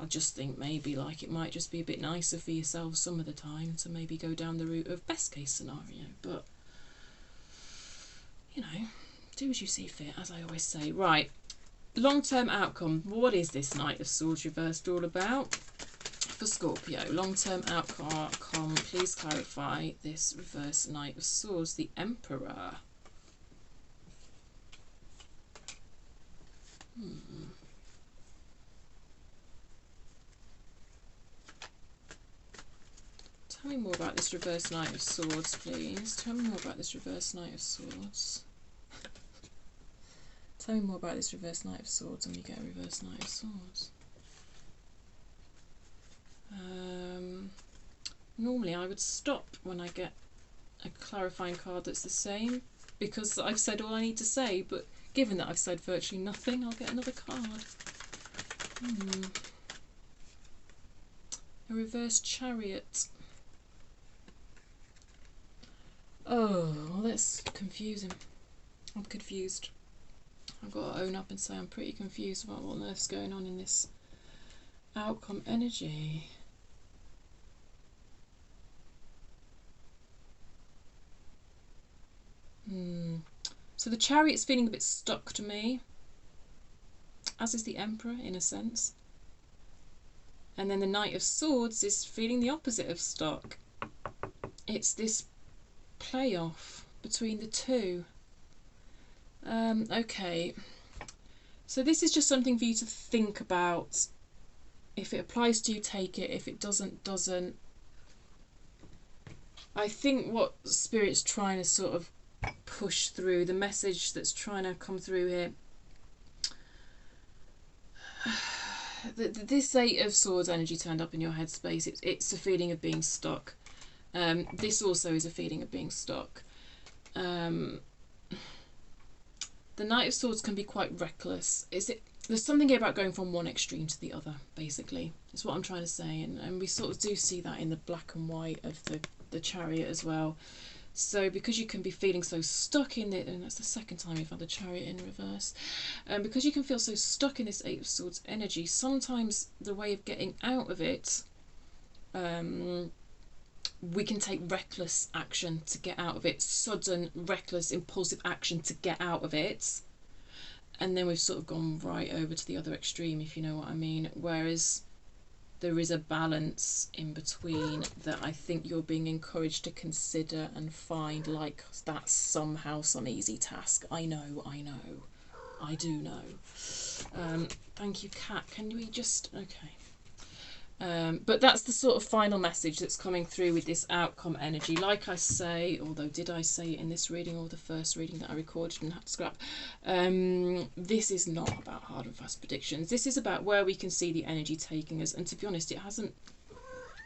S1: I just think maybe like it might just be a bit nicer for yourself some of the time to maybe go down the route of best case scenario. But, you know, do as you see fit, as I always say. Right, long-term outcome. What is this Knight of Swords reversed all about for Scorpio? Long-term outcome. Please clarify this reverse Knight of Swords, the Emperor. Tell me more about this reverse Knight of Swords, please. Tell me more about this reverse Knight of Swords. Tell me more about this reverse Knight of Swords and we get a reverse Knight of Swords. Normally I would stop when I get a clarifying card that's the same, because I've said all I need to say, but given that I've said virtually nothing, I'll get another card. A reverse Chariot. Oh, well, that's confusing. I'm confused. I've got to own up and say I'm pretty confused about what on earth's going on in this outcome energy. So the Chariot's feeling a bit stuck to me, as is the Emperor in a sense. And then the Knight of Swords is feeling the opposite of stuck. It's this playoff between the two. Okay, so this is just something for you to think about. If it applies to you, take it. If it doesn't, doesn't. I think what Spirit's trying to sort of push through, the message that's trying to come through here, this Eight of Swords energy turned up in your headspace. It's a feeling of being stuck. This also is a feeling of being stuck. The Knight of Swords can be quite reckless. There's something here about going from one extreme to the other, basically. That's what I'm trying to say. And we sort of do see that in the black and white of the Chariot as well. So because you can be feeling so stuck in it, and that's the second time we've had the Chariot in reverse, because you can feel so stuck in this Eight of Swords energy, sometimes the way of getting out of it, we can take reckless action to get out of it, sudden, reckless, impulsive action to get out of it. And then we've sort of gone right over to the other extreme, if you know what I mean. Whereas there is a balance in between that I think you're being encouraged to consider and find, like that's somehow some easy task. I know. I do know. Thank you, Kat. Can we just... Okay. But that's the sort of final message that's coming through with this outcome energy. Like I say, although did I say it in this reading or the first reading that I recorded and had to scrap, this is not about hard and fast predictions. This is about where we can see the energy taking us. And to be honest, it hasn't...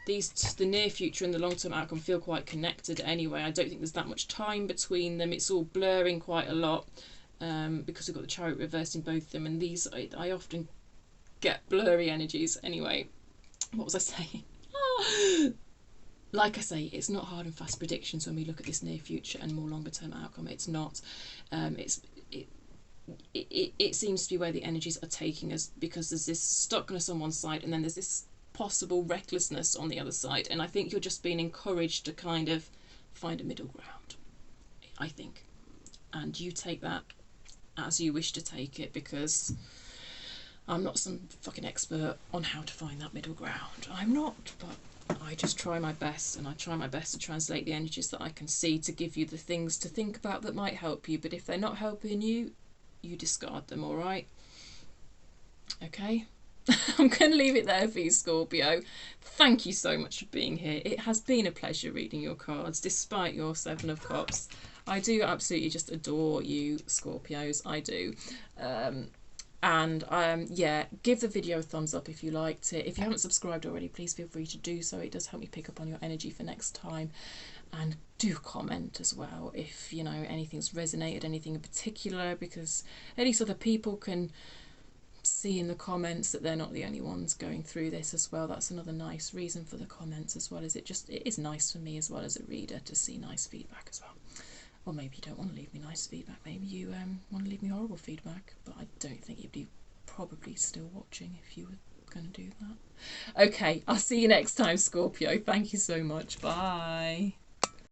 S1: The near future and the long-term outcome feel quite connected anyway. I don't think there's that much time between them. It's all blurring quite a lot because we've got the Chariot reversed in both of them. And these, I often get blurry energies anyway. What was I saying? Like I say, it's not hard and fast predictions when we look at this near future and more longer term outcome. It's not. It seems to be where the energies are taking us, because there's this stuckness on one side and then there's this possible recklessness on the other side. And I think you're just being encouraged to kind of find a middle ground, I think. And you take that as you wish to take it, because I'm not some fucking expert on how to find that middle ground. I'm not, but I just try my best, and I try my best to translate the energies that I can see to give you the things to think about that might help you. But if they're not helping you, you discard them, all right? Okay? I'm going to leave it there for you, Scorpio. Thank you so much for being here. It has been a pleasure reading your cards, despite your Seven of Cups. I do absolutely just adore you, Scorpios. I do. Yeah, give the video a thumbs up if you liked it. If you haven't subscribed already, please feel free to do so. It does help me pick up on your energy for next time. And do comment as well if, you know, anything's resonated, anything in particular, because at least other people can see in the comments that they're not the only ones going through this as well. That's another nice reason for the comments, as well as it is nice for me as well as a reader to see nice feedback as well. Or maybe you don't want to leave me nice feedback. Maybe you want to leave me horrible feedback. But I don't think you'd be probably still watching if you were going to do that. Okay, I'll see you next time, Scorpio. Thank you so much. Bye.